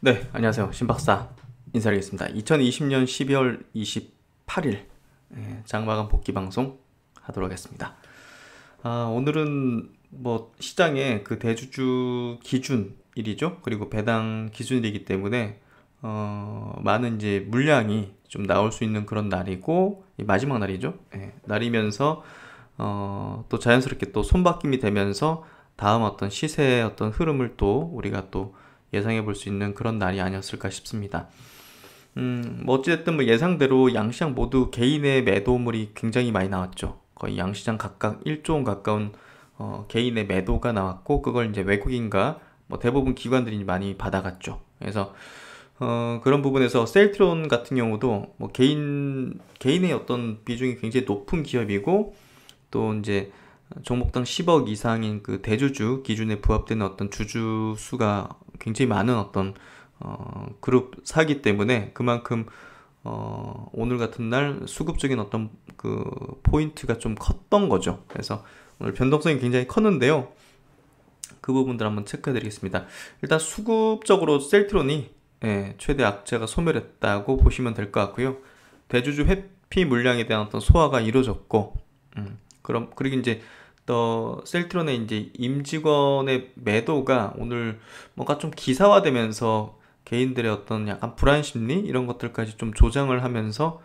네, 안녕하세요. 신박사 인사드리겠습니다. 2020년 12월 28일 장마감 복귀 방송 하도록 하겠습니다. 오늘은 시장에 그 대주주 기준일이죠. 그리고 배당 기준일이기 때문에 많은 이제 물량이 좀 나올 수 있는 그런 날이고 마지막 날이죠. 날이면서 또 자연스럽게 또 손바뀜이 되면서 다음 어떤 시세의 어떤 흐름을 또 우리가 또 예상해 볼 수 있는 그런 날이 아니었을까 싶습니다. 어찌됐든 예상대로 양시장 모두 개인의 매도물이 굉장히 많이 나왔죠. 거의 양시장 각각 1조 원 가까운 개인의 매도가 나왔고, 그걸 이제 외국인과 대부분 기관들이 많이 받아갔죠. 그래서 그런 부분에서 셀트리온 같은 경우도 개인의 어떤 비중이 굉장히 높은 기업이고, 또 이제 종목당 10억 이상인 그 대주주 기준에 부합되는 어떤 주주 수가 굉장히 많은 어떤 그룹사기 때문에 그만큼 오늘 같은 날 수급적인 어떤 그 포인트가 좀 컸던 거죠. 그래서 오늘 변동성이 굉장히 컸는데요. 그 부분들 한번 체크해 드리겠습니다. 일단 수급적으로 셀트론이 최대 악재가 소멸했다고 보시면 될 것 같고요. 대주주 회피 물량에 대한 어떤 소화가 이루어졌고, 그리고 이제 또 셀트론의 이제 임직원의 매도가 오늘 뭔가 좀 기사화되면서 개인들의 어떤 약간 불안 심리 이런 것들까지 좀 조장을 하면서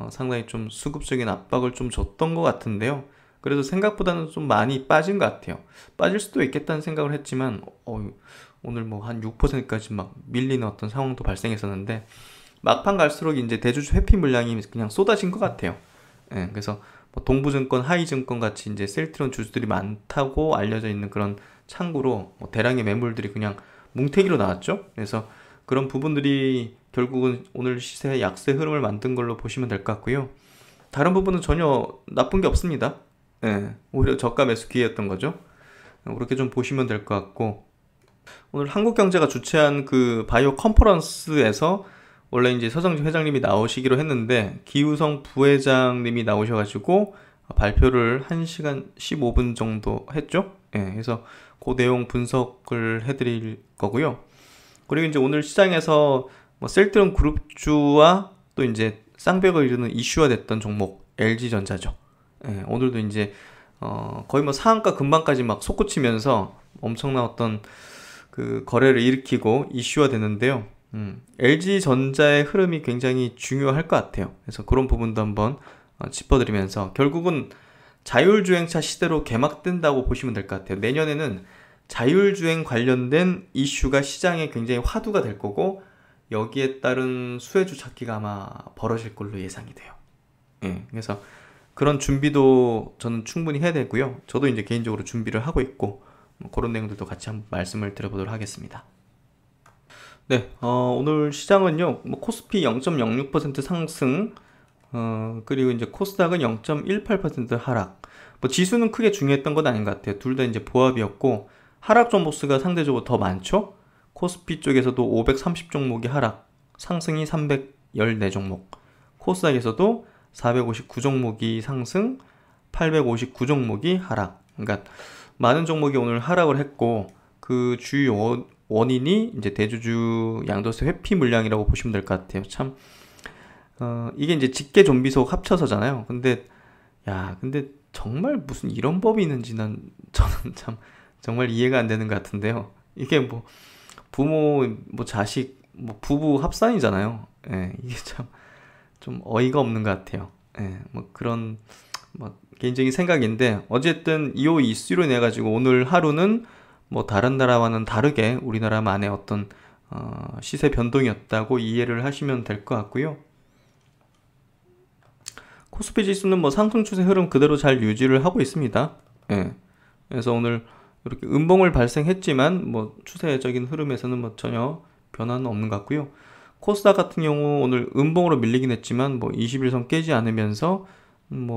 상당히 좀 수급적인 압박을 좀 줬던 것 같은데요. 그래서 생각보다는 좀 많이 빠진 것 같아요. 빠질 수도 있겠다는 생각을 했지만 오늘 한 6%까지 막 밀리는 어떤 상황도 발생했었는데, 막판 갈수록 이제 대주주 회피 물량이 그냥 쏟아진 것 같아요. 그래서 동부증권, 하이증권 같이 이제 셀트리온 주주들이 많다고 알려져 있는 그런 창구로 대량의 매물들이 그냥 뭉태기로 나왔죠. 그래서 그런 부분들이 결국은 오늘 시세의 약세 흐름을 만든 걸로 보시면 될 것 같고요. 다른 부분은 전혀 나쁜 게 없습니다. 오히려 저가 매수 기회였던 거죠. 그렇게 좀 보시면 될 것 같고, 오늘 한국경제가 주최한 그 바이오 컨퍼런스에서 원래 이제 서정진 회장님이 나오시기로 했는데 기우성 부회장님이 나오셔가지고 발표를 1시간 15분 정도 했죠. 그래서 그 내용 분석을 해드릴 거고요. 그리고 이제 오늘 시장에서 셀트리온 그룹주와 또 이제 쌍벽을 이루는 이슈화 됐던 종목 LG전자죠. 오늘도 이제 거의 상한가 근방까지 막 솟구치면서 엄청난 어떤 그 거래를 일으키고 이슈화 됐는데요. LG전자의 흐름이 굉장히 중요할 것 같아요. 그래서 그런 부분도 한번 짚어드리면서 결국은 자율주행차 시대로 개막된다고 보시면 될 것 같아요. 내년에는 자율주행 관련된 이슈가 시장에 굉장히 화두가 될 거고, 여기에 따른 수혜주 찾기가 아마 벌어질 걸로 예상이 돼요. 그래서 그런 준비도 저는 충분히 해야 되고요. 저도 이제 개인적으로 준비를 하고 있고, 그런 내용들도 같이 한번 말씀을 드려보도록 하겠습니다. 네, 오늘 시장은요, 코스피 0.06% 상승, 그리고 이제 코스닥은 0.18% 하락. 지수는 크게 중요했던 건 아닌 것 같아요. 둘 다 이제 보합이었고, 하락 종목수가 상대적으로 더 많죠? 코스피 쪽에서도 530 종목이 하락, 상승이 314 종목. 코스닥에서도 459 종목이 상승, 859 종목이 하락. 그러니까 많은 종목이 오늘 하락을 했고, 그 주요 원인이 이제 대주주 양도세 회피 물량이라고 보시면 될 것 같아요. 참, 이게 이제 직계 좀비속 합쳐서잖아요. 근데 정말 무슨 이런 법이 있는지 저는 참 정말 이해가 안 되는 것 같은데요. 이게 부모, 자식, 부부 합산이잖아요. 이게 참 좀 어이가 없는 것 같아요. 그런 개인적인 생각인데, 어쨌든 이 이슈로 인해 가지고 오늘 하루는 다른 나라와는 다르게 우리나라만의 어떤 시세 변동이었다고 이해를 하시면 될 것 같고요. 코스피 지수는 상승 추세 흐름 그대로 잘 유지를 하고 있습니다. 그래서 오늘 이렇게 음봉을 발생했지만 추세적인 흐름에서는 전혀 변화는 없는 것 같고요. 코스닥 같은 경우 오늘 음봉으로 밀리긴 했지만 21선 깨지 않으면서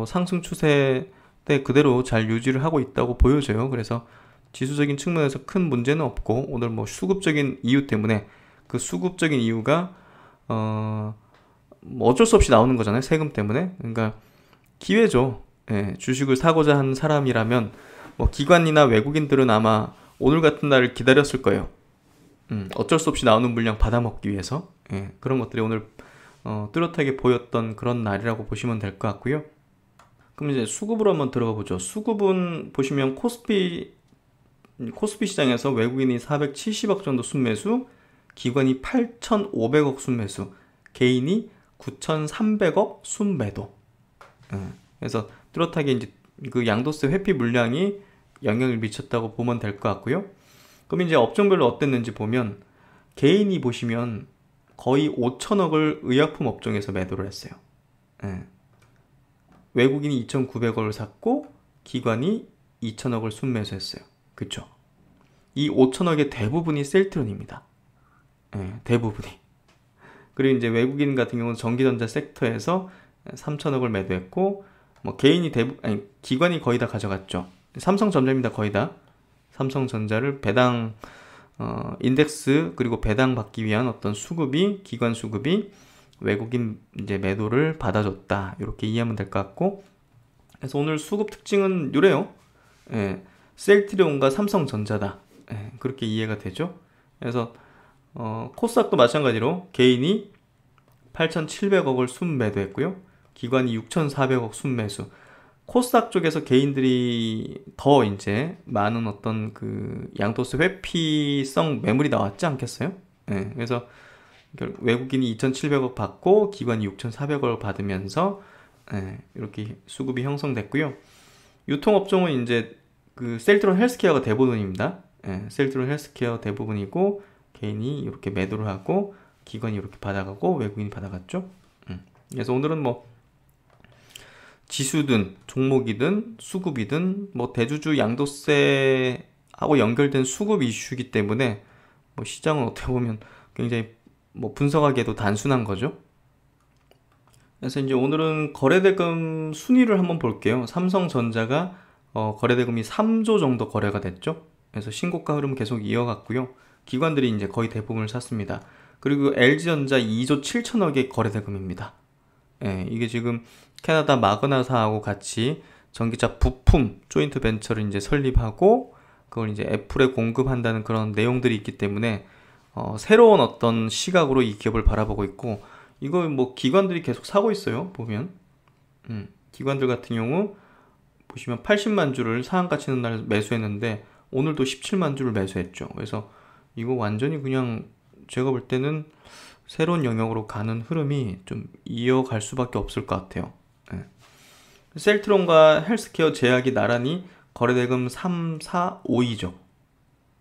상승 추세 때 그대로 잘 유지를 하고 있다고 보여져요. 그래서 지수적인 측면에서 큰 문제는 없고, 오늘 수급적인 이유 때문에, 그 수급적인 이유가 어쩔 수 없이 나오는 거잖아요. 세금 때문에. 그러니까 기회죠. 주식을 사고자 하는 사람이라면 기관이나 외국인들은 아마 오늘 같은 날을 기다렸을 거예요. 어쩔 수 없이 나오는 물량 받아먹기 위해서 그런 것들이 오늘 뚜렷하게 보였던 그런 날이라고 보시면 될 것 같고요. 그럼 이제 수급으로 한번 들어가 보죠. 수급은 보시면 코스피 시장에서 외국인이 470억 정도 순매수, 기관이 8,500억 순매수, 개인이 9,300억 순매도. 그래서 뚜렷하게 이제 그 양도세 회피 물량이 영향을 미쳤다고 보면 될 것 같고요. 그럼 이제 업종별로 어땠는지 보면 개인이 보시면 거의 5천억을 의약품 업종에서 매도를 했어요. 외국인이 2,900억을 샀고 기관이 2천억을 순매수했어요. 그쵸? 이 5천억의 대부분이 셀트론입니다. 대부분이. 그리고 이제 외국인 같은 경우는 전기전자 섹터에서 3천억을 매도했고, 뭐 개인이 기관이 거의 다 가져갔죠. 삼성전자입니다. 거의 다. 삼성전자를 배당 인덱스 그리고 배당 받기 위한 어떤 수급이 기관 수급이 외국인 이제 매도를 받아줬다. 이렇게 이해하면 될 것 같고, 그래서 오늘 수급 특징은 요래요. 셀트리온과 삼성전자다. 그렇게 이해가 되죠. 그래서 코스닥도 마찬가지로 개인이 8,700억을 순매도했고요. 기관이 6,400억 순매수. 코스닥 쪽에서 개인들이 더 이제 많은 어떤 그 양도세 회피성 매물이 나왔지 않겠어요? 그래서 외국인이 2,700억 받고 기관이 6,400억을 받으면서 이렇게 수급이 형성됐고요. 유통업종은 이제 그 셀트론 헬스케어가 대부분입니다. 셀트론 헬스케어 대부분이고 개인이 이렇게 매도를 하고 기관이 이렇게 받아가고 외국인이 받아갔죠. 그래서 오늘은 뭐 지수든 종목이든 수급이든 뭐 대주주 양도세하고 연결된 수급 이슈이기 때문에 뭐 시장은 어떻게 보면 굉장히 뭐 분석하기에도 단순한 거죠. 그래서 이제 오늘은 거래대금 순위를 한번 볼게요. 삼성전자가 거래대금이 3조 정도 거래가 됐죠. 그래서 신고가 흐름 계속 이어갔고요. 기관들이 이제 거의 대부분을 샀습니다. 그리고 LG전자 2조 7천억의 거래대금입니다. 이게 지금 캐나다 마그나사하고 같이 전기차 부품 조인트 벤처를 이제 설립하고 그걸 이제 애플에 공급한다는 그런 내용들이 있기 때문에 새로운 어떤 시각으로 이 기업을 바라보고 있고, 이거 뭐 기관들이 계속 사고 있어요. 보면 기관들 같은 경우 보시면 80만 주를 상한가 치는 날 매수했는데 오늘도 17만 주를 매수했죠. 그래서 이거 완전히 그냥 제가 볼 때는 새로운 영역으로 가는 흐름이 좀 이어갈 수밖에 없을 것 같아요. 셀트론과 헬스케어 제약이 나란히 거래대금 3, 4, 5위죠.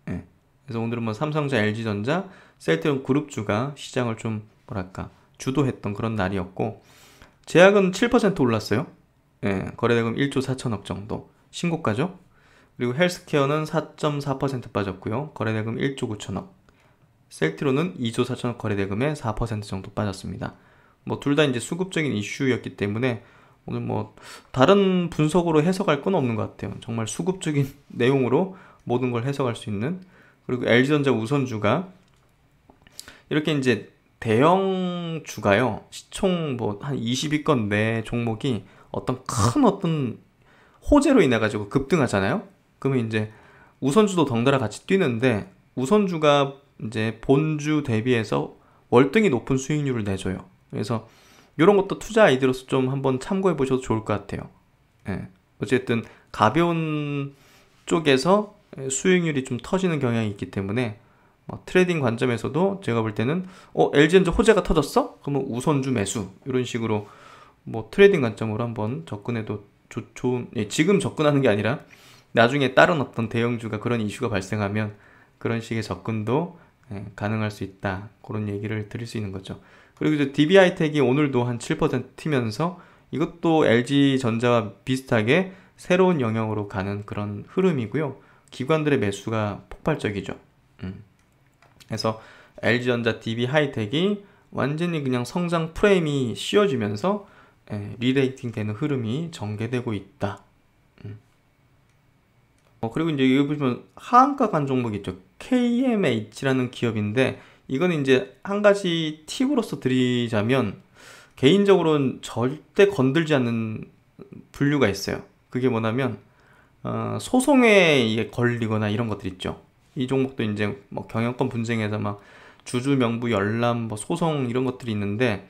그래서 오늘은 뭐 삼성전자, LG전자, 셀트론 그룹주가 시장을 좀 뭐랄까 주도했던 그런 날이었고, 제약은 7% 올랐어요. 거래대금 1조 4천억 정도 신고가죠. 그리고 헬스케어는 4.4% 빠졌고요. 거래대금 1조 9천억. 셀트론은 2조 4천억 거래대금에 4% 정도 빠졌습니다. 뭐 둘 다 이제 수급적인 이슈였기 때문에 오늘 뭐 다른 분석으로 해석할 건 없는 것 같아요. 정말 수급적인 내용으로 모든 걸 해석할 수 있는. 그리고 LG전자 우선주가 이렇게 이제 대형주가요, 시총 뭐 한 20위권 내 종목이 어떤 큰 어떤 호재로 인해 가지고 급등하잖아요. 그러면 이제 우선주도 덩달아 같이 뛰는데 우선주가 이제 본주 대비해서 월등히 높은 수익률을 내줘요. 그래서 이런 것도 투자 아이디어로서 좀 한번 참고해 보셔도 좋을 것 같아요. 어쨌든 가벼운 쪽에서 수익률이 좀 터지는 경향이 있기 때문에 트레이딩 관점에서도 제가 볼 때는 LG전자 호재가 터졌어? 그러면 우선주 매수, 이런 식으로 뭐 트레이딩 관점으로 한번 접근해도 좋은, 지금 접근하는 게 아니라 나중에 다른 어떤 대형주가 그런 이슈가 발생하면 그런 식의 접근도 가능할 수 있다, 그런 얘기를 드릴 수 있는 거죠. 그리고 이제 DB하이텍이 오늘도 한 7% 튀면서 이것도 LG전자와 비슷하게 새로운 영역으로 가는 그런 흐름이고요. 기관들의 매수가 폭발적이죠. 그래서 LG전자, DB하이텍이 완전히 그냥 성장 프레임이 씌워지면서 리레이팅 되는 흐름이 전개되고 있다. 그리고 이제 여기 보시면 하한가 간 종목이 있죠. KMH라는 기업인데, 이거는 이제 한 가지 팁으로서 드리자면 개인적으로는 절대 건들지 않는 분류가 있어요. 그게 뭐냐면 소송에 걸리거나 이런 것들 있죠. 이 종목도 이제 뭐 경영권 분쟁에서 막 주주 명부 열람, 뭐 소송 이런 것들이 있는데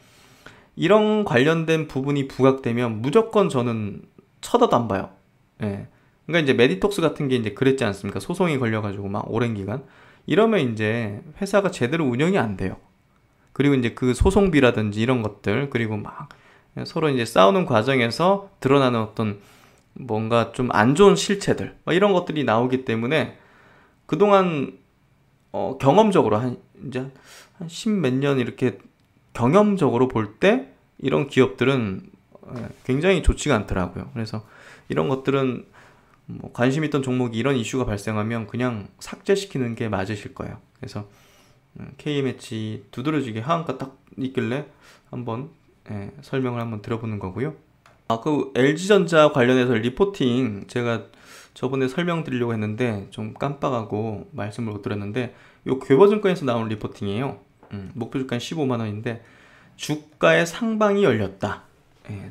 이런 관련된 부분이 부각되면 무조건 저는 쳐다도 안 봐요. 예. 그러니까 이제 메디톡스 같은 게 이제 그랬지 않습니까? 소송이 걸려가지고 막 오랜 기간 이러면 이제 회사가 제대로 운영이 안 돼요. 그리고 이제 그 소송비라든지 이런 것들 그리고 막 서로 이제 싸우는 과정에서 드러나는 어떤 뭔가 좀 안 좋은 실체들 이런 것들이 나오기 때문에 그동안 경험적으로 이제 한 십몇 년 이렇게 경험적으로 볼 때 이런 기업들은 굉장히 좋지가 않더라고요. 그래서 이런 것들은 뭐 관심 있던 종목이 이런 이슈가 발생하면 그냥 삭제시키는 게 맞으실 거예요. 그래서 K매치 두드러지게 하한가 딱 있길래 한번 설명을 한번 들어보는 거고요. 그 LG전자 관련해서 리포팅 제가 저번에 설명드리려고 했는데 좀 깜빡하고 말씀을 못 드렸는데 요 괴버증권에서 나온 리포팅이에요. 목표 주가는 15만원인데 주가의 상방이 열렸다.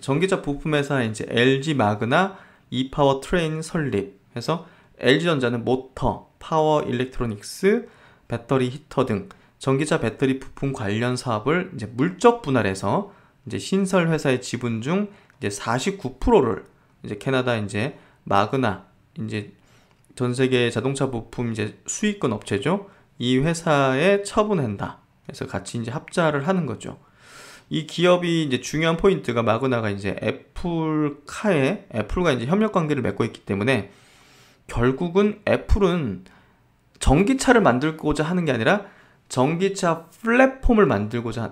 전기차 부품회사 이제 LG 마그나 이파워 트레인 설립해서 LG전자는 모터, 파워 일렉트로닉스, 배터리 히터 등 전기차 배터리 부품 관련 사업을 이제 물적 분할해서 이제 신설 회사의 지분 중 이제 49%를 이제 캐나다 이제 마그나 이제 전 세계 자동차 부품 이제 수익권 업체죠. 이 회사에 처분한다. 그래서 같이 이제 합자를 하는 거죠. 이 기업이 이제 중요한 포인트가 마그나가 이제 애플과 이제 협력 관계를 맺고 있기 때문에 결국은 애플은 전기차를 만들고자 하는 게 아니라 전기차 플랫폼을 만들고자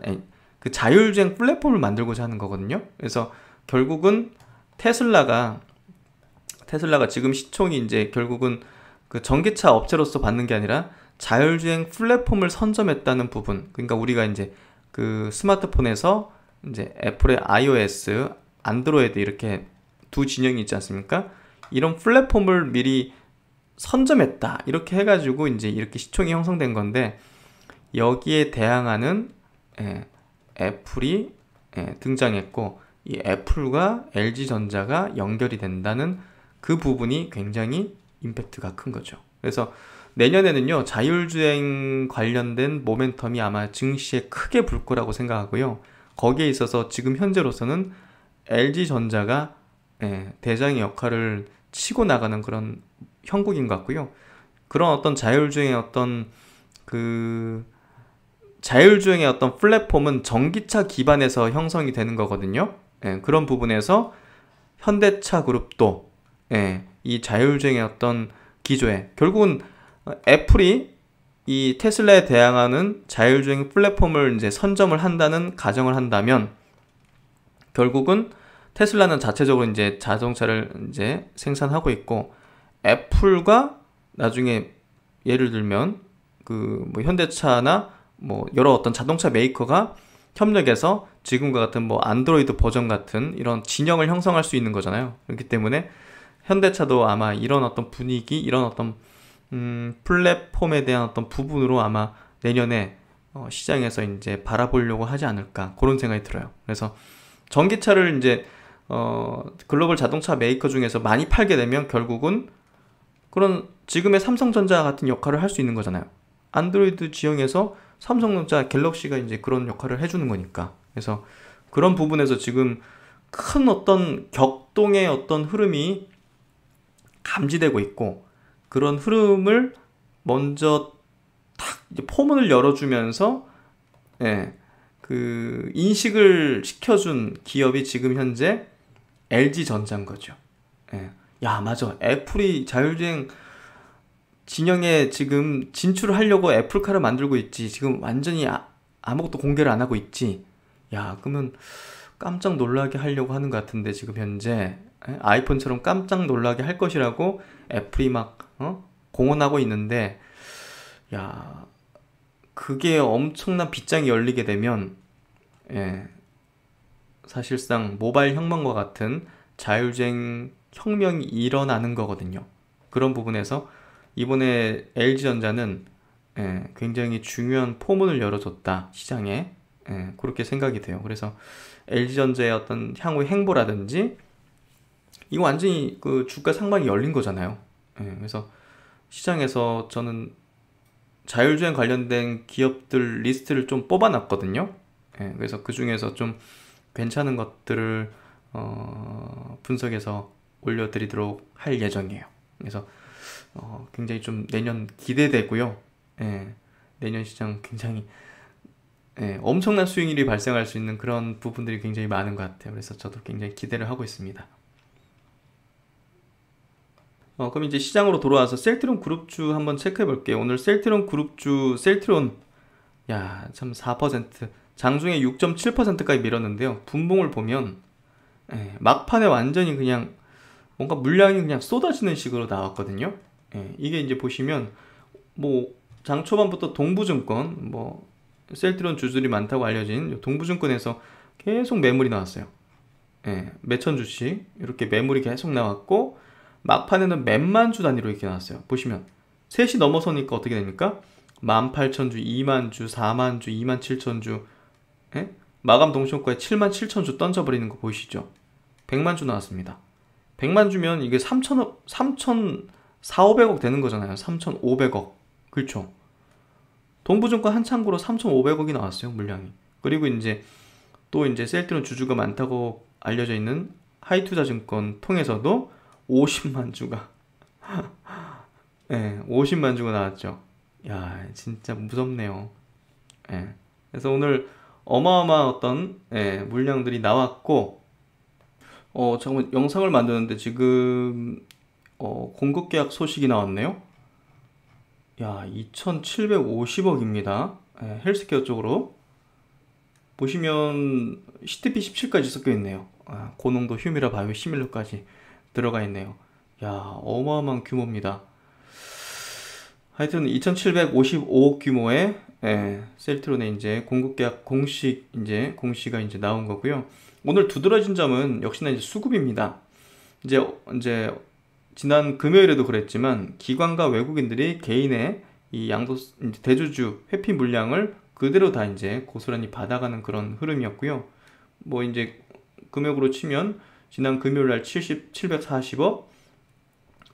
그 자율주행 플랫폼을 만들고자 하는 거거든요. 그래서 결국은 테슬라가 지금 시총이 이제 결국은 그 전기차 업체로서 받는 게 아니라 자율주행 플랫폼을 선점했다는 부분. 그러니까 우리가 이제 그 스마트폰에서 이제 애플의 iOS, 안드로이드 이렇게 두 진영이 있지 않습니까? 이런 플랫폼을 미리 선점했다. 이렇게 해가지고 이제 이렇게 시총이 형성된 건데 여기에 대항하는 애플이 등장했고 이 애플과 LG전자가 연결이 된다는 그 부분이 굉장히 임팩트가 큰 거죠. 그래서 내년에는요 자율주행 관련된 모멘텀이 아마 증시에 크게 불 거라고 생각하고요. 거기에 있어서 지금 현재로서는 LG전자가 대장의 역할을 치고 나가는 그런 형국인 것 같고요. 그런 어떤 자율주행의 어떤 플랫폼은 전기차 기반에서 형성이 되는 거거든요. 그런 부분에서 현대차 그룹도 이 자율주행의 어떤 기조에 결국은 애플이 이 테슬라에 대항하는 자율주행 플랫폼을 이제 선점을 한다는 가정을 한다면 결국은 테슬라는 자체적으로 이제 자동차를 이제 생산하고 있고 애플과 나중에 예를 들면 그 뭐 현대차나 뭐 여러 어떤 자동차 메이커가 협력해서 지금과 같은 뭐 안드로이드 버전 같은 이런 진영을 형성할 수 있는 거잖아요. 그렇기 때문에 현대차도 아마 이런 어떤 분위기, 이런 어떤 플랫폼에 대한 어떤 부분으로 아마 내년에 시장에서 이제 바라보려고 하지 않을까 그런 생각이 들어요. 그래서 전기차를 이제 글로벌 자동차 메이커 중에서 많이 팔게 되면 결국은 그런 지금의 삼성전자 같은 역할을 할 수 있는 거잖아요. 안드로이드 지형에서 삼성전자 갤럭시가 이제 그런 역할을 해주는 거니까. 그래서 그런 부분에서 지금 큰 어떤 격동의 어떤 흐름이 감지되고 있고 그런 흐름을 먼저 탁 이제 포문을 열어주면서 그 인식을 시켜준 기업이 지금 현재 LG전자인 거죠. 야 맞아 애플이 자율주행 진영에 지금 진출을 하려고 애플카를 만들고 있지. 지금 완전히 아무것도 공개를 안 하고 있지. 야 그러면 깜짝 놀라게 하려고 하는 것 같은데 지금 현재 아이폰처럼 깜짝 놀라게 할 것이라고 애플이 막 공언하고 있는데 야 그게 엄청난 빗장이 열리게 되면 사실상 모바일 혁명과 같은 자율주행 혁명이 일어나는 거거든요. 그런 부분에서 이번에 LG전자는 굉장히 중요한 포문을 열어줬다 시장에 그렇게 생각이 돼요. 그래서 LG전자의 어떤 향후의 행보라든지 이거 완전히 그 주가 상방이 열린 거잖아요. 그래서 시장에서 저는 자율주행 관련된 기업들 리스트를 좀 뽑아놨거든요. 예, 그래서 그 중에서 좀 괜찮은 것들을 분석해서 올려드리도록 할 예정이에요. 그래서 굉장히 좀 내년 기대되고요. 예, 내년 시장 굉장히 엄청난 수익률이 발생할 수 있는 그런 부분들이 굉장히 많은 것 같아요. 그래서 저도 굉장히 기대를 하고 있습니다. 그럼 이제 시장으로 돌아와서 셀트론 그룹주 한번 체크해 볼게요. 오늘 셀트론 그룹주 셀트론 야, 참 4% 장중에 6.7%까지 밀었는데요. 분봉을 보면 막판에 완전히 그냥 뭔가 물량이 그냥 쏟아지는 식으로 나왔거든요. 이게 이제 보시면 뭐 장 초반부터 동부증권 뭐 셀트론 주들이 많다고 알려진 동부증권에서 계속 매물이 나왔어요. 몇천 주씩 이렇게 매물이 계속 나왔고 막판에는 몇만 주 단위로 이렇게 나왔어요. 보시면 3시 넘어서니까 어떻게 됩니까? 18,000주, 2만주, 4만주, 27,000주 마감 동시효과에 77,000주 던져버리는 거 보이시죠? 100만주 나왔습니다. 100만주면 이게 3,400억 되는 거잖아요. 3,500억. 그렇죠? 동부증권 한 창구로 3,500억이 나왔어요. 물량이. 그리고 이제 또 이제 셀트론 주주가 많다고 알려져 있는 하이투자증권 통해서도 50만 주가 50만 주가 나왔죠. 야, 진짜 무섭네요. 그래서 오늘 어마어마한 어떤 물량들이 나왔고 잠깐만 영상을 만드는데 지금 공급 계약 소식이 나왔네요. 야, 2,750억입니다. 헬스케어 쪽으로 보시면 CTP17까지 섞여 있네요. 고농도 휴미라 바이오 시밀러까지 들어가 있네요. 야, 어마어마한 규모입니다. 하여튼 2,755억 규모의 셀트론의 이제 공급계약 공시가 이제 나온 거고요. 오늘 두드러진 점은 역시나 이제 수급입니다. 이제 지난 금요일에도 그랬지만 기관과 외국인들이 개인의 이 대주주 회피 물량을 그대로 다 이제 고스란히 받아가는 그런 흐름이었고요. 뭐 이제 금액으로 치면 지난 금요일 날 740억,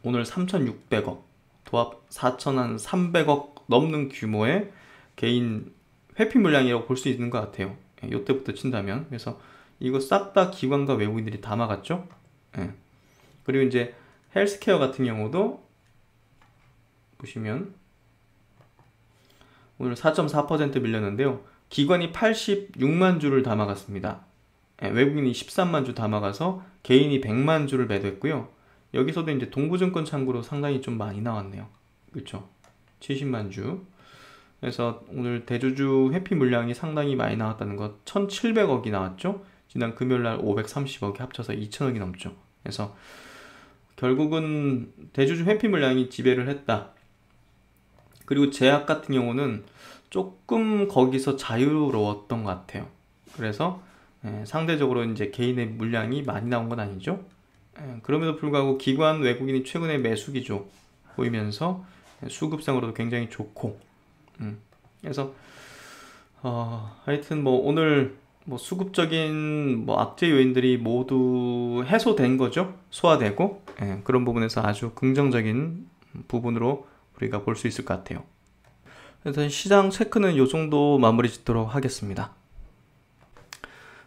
오늘 3,600억, 도합 4,300억 넘는 규모의 개인 회피 물량이라고 볼 수 있는 것 같아요. 이때부터 친다면. 그래서 이거 싹 다 기관과 외국인들이 다 막았죠. 그리고 이제 헬스케어 같은 경우도 보시면 오늘 4.4% 밀렸는데요. 기관이 86만 주를 다 막았습니다. 외국인이 13만 주 다 막아서 개인이 100만 주를 매도했고요. 여기서도 이제 동부증권 창구로 상당히 좀 많이 나왔네요. 그렇죠? 70만 주. 그래서 오늘 대주주 회피 물량이 상당히 많이 나왔다는 것. 1,700억이 나왔죠. 지난 금요일날 530억이 합쳐서 2,000억이 넘죠. 그래서 결국은 대주주 회피 물량이 지배를 했다. 그리고 제약 같은 경우는 조금 거기서 자유로웠던 것 같아요. 그래서 상대적으로 이제 개인의 물량이 많이 나온 건 아니죠. 그럼에도 불구하고 기관 외국인이 최근에 매수 기조 보이면서 수급상으로도 굉장히 좋고, 그래서 하여튼 뭐 오늘 뭐 수급적인 뭐 악재 요인들이 모두 해소된 거죠. 소화되고, 그런 부분에서 아주 긍정적인 부분으로 우리가 볼 수 있을 것 같아요. 그래서 시장 체크는 이 정도 마무리 짓도록 하겠습니다.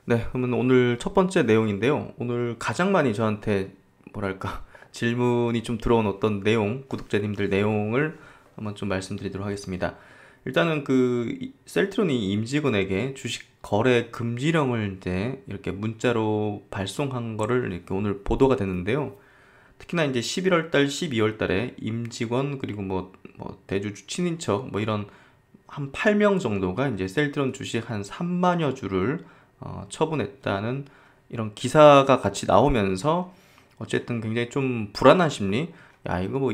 네, 그러면 오늘 첫 번째 내용인데요. 오늘 가장 많이 저한테 뭐랄까 질문이 좀 들어온 어떤 내용, 구독자님들 내용을 한번 좀 말씀드리도록 하겠습니다. 일단은 그 셀트론이 임직원에게 주식 거래 금지령을 이제 이렇게 문자로 발송한 거를 이렇게 오늘 보도가 됐는데요. 특히나 이제 11월 달, 12월 달에 임직원 그리고 뭐 대주주 친인척 뭐 이런 한 8명 정도가 이제 셀트론 주식 한 3만여 주를 처분했다는 이런 기사가 같이 나오면서 어쨌든 굉장히 좀 불안한 심리, 야 이거 뭐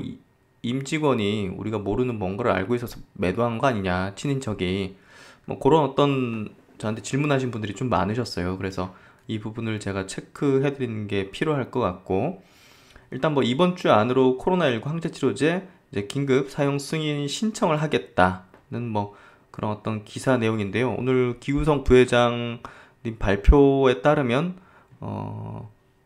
임직원이 우리가 모르는 뭔가를 알고 있어서 매도한 거 아니냐, 친인척이 뭐 그런 어떤 저한테 질문하신 분들이 좀 많으셨어요. 그래서 이 부분을 제가 체크해 드리는 게 필요할 것 같고, 일단 뭐 이번 주 안으로 코로나19 항체치료제 이제 긴급 사용 승인 신청을 하겠다는 뭐 그런 어떤 기사 내용인데요. 오늘 기우성 부회장님 발표에 따르면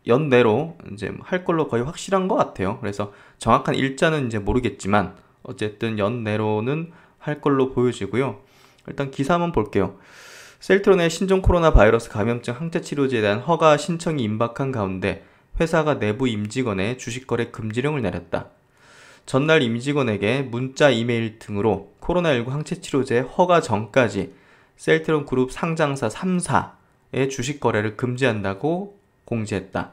연내로 이제 할 걸로 거의 확실한 것 같아요. 그래서 정확한 일자는 이제 모르겠지만 어쨌든 연내로는 할 걸로 보여지고요. 일단 기사 한번 볼게요. 셀트론의 신종 코로나 바이러스 감염증 항체 치료제에 대한 허가 신청이 임박한 가운데 회사가 내부 임직원의 주식 거래 금지령을 내렸다. 전날 임직원에게 문자, 이메일 등으로 코로나19 항체 치료제 허가 전까지 셀트론 그룹 상장사 3사의 주식 거래를 금지한다고 공지했다.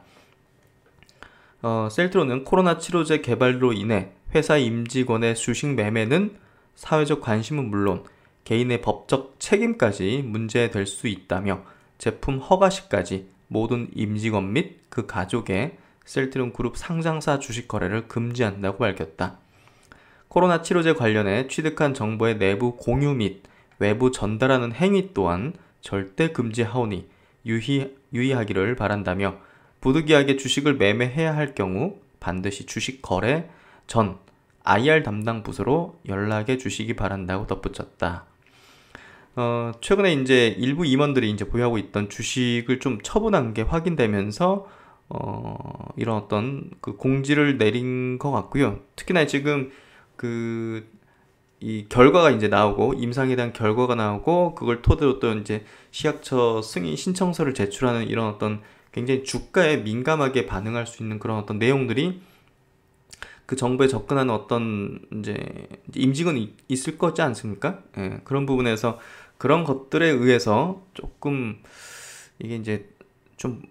셀트론은 코로나 치료제 개발로 인해 회사 임직원의 주식 매매는 사회적 관심은 물론 개인의 법적 책임까지 문제될 수 있다며 제품 허가 시까지 모든 임직원 및 그 가족의 셀트론 그룹 상장사 주식 거래를 금지한다고 밝혔다. 코로나 치료제 관련해 취득한 정보의 내부 공유 및 외부 전달하는 행위 또한 절대 금지하오니 유의하기를 바란다며 부득이하게 주식을 매매해야 할 경우 반드시 주식 거래 전 IR 담당 부서로 연락해 주시기 바란다고 덧붙였다. 최근에 이제 일부 임원들이 이제 보유하고 있던 주식을 좀 처분한 게 확인되면서 이런 어떤 그 공지를 내린 것 같고요. 특히나 지금 이 결과가 이제 나오고 임상에 대한 결과가 나오고 그걸 토대로 또 이제 식약처 승인 신청서를 제출하는 이런 어떤 굉장히 주가에 민감하게 반응할 수 있는 그런 어떤 내용들이 그 정보에 접근하는 어떤 이제 임직원이 있을 거지 않습니까? 예, 그런 부분에서 그런 것들에 의해서 조금 이게 이제 좀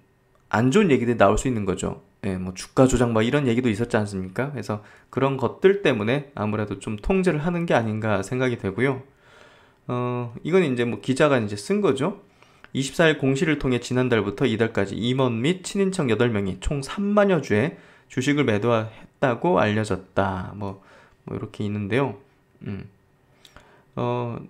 안 좋은 얘기들이 나올 수 있는 거죠. 예, 뭐 주가 조작 막 이런 얘기도 있었지 않습니까? 그래서 그런 것들 때문에 아무래도 좀 통제를 하는 게 아닌가 생각이 되고요. 이건 이제 뭐 기자가 이제 쓴 거죠. 24일 공시를 통해 지난달부터 이달까지 임원 및 친인척 8명이 총 3만여 주의 주식을 매도했다고 알려졌다. 뭐 이렇게 있는데요.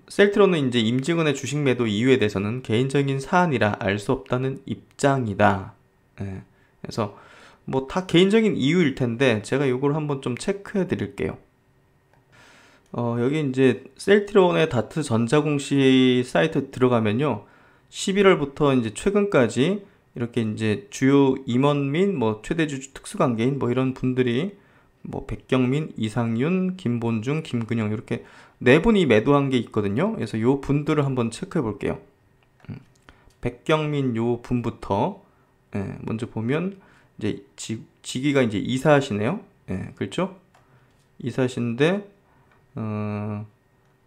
셀트론은 이제 임직원의 주식 매도 이유에 대해서는 개인적인 사안이라 알 수 없다는 입장이다. 예, 그래서 뭐 다 개인적인 이유일 텐데 제가 이걸 한번 좀 체크해 드릴게요. 여기 이제 셀트론의 다트 전자공시 사이트 들어가면요. 11월부터 이제 최근까지 이렇게 이제 주요 임원 및 뭐 최대주주 특수관계인 뭐 이런 분들이 뭐 백경민, 이상윤, 김본중, 김근영 이렇게 네 분이 매도한 게 있거든요. 그래서 요 분들을 한번 체크해 볼게요. 백경민 요 분부터 먼저 보면 이제 직위가 이제 이사시네요. 그렇죠? 이사신데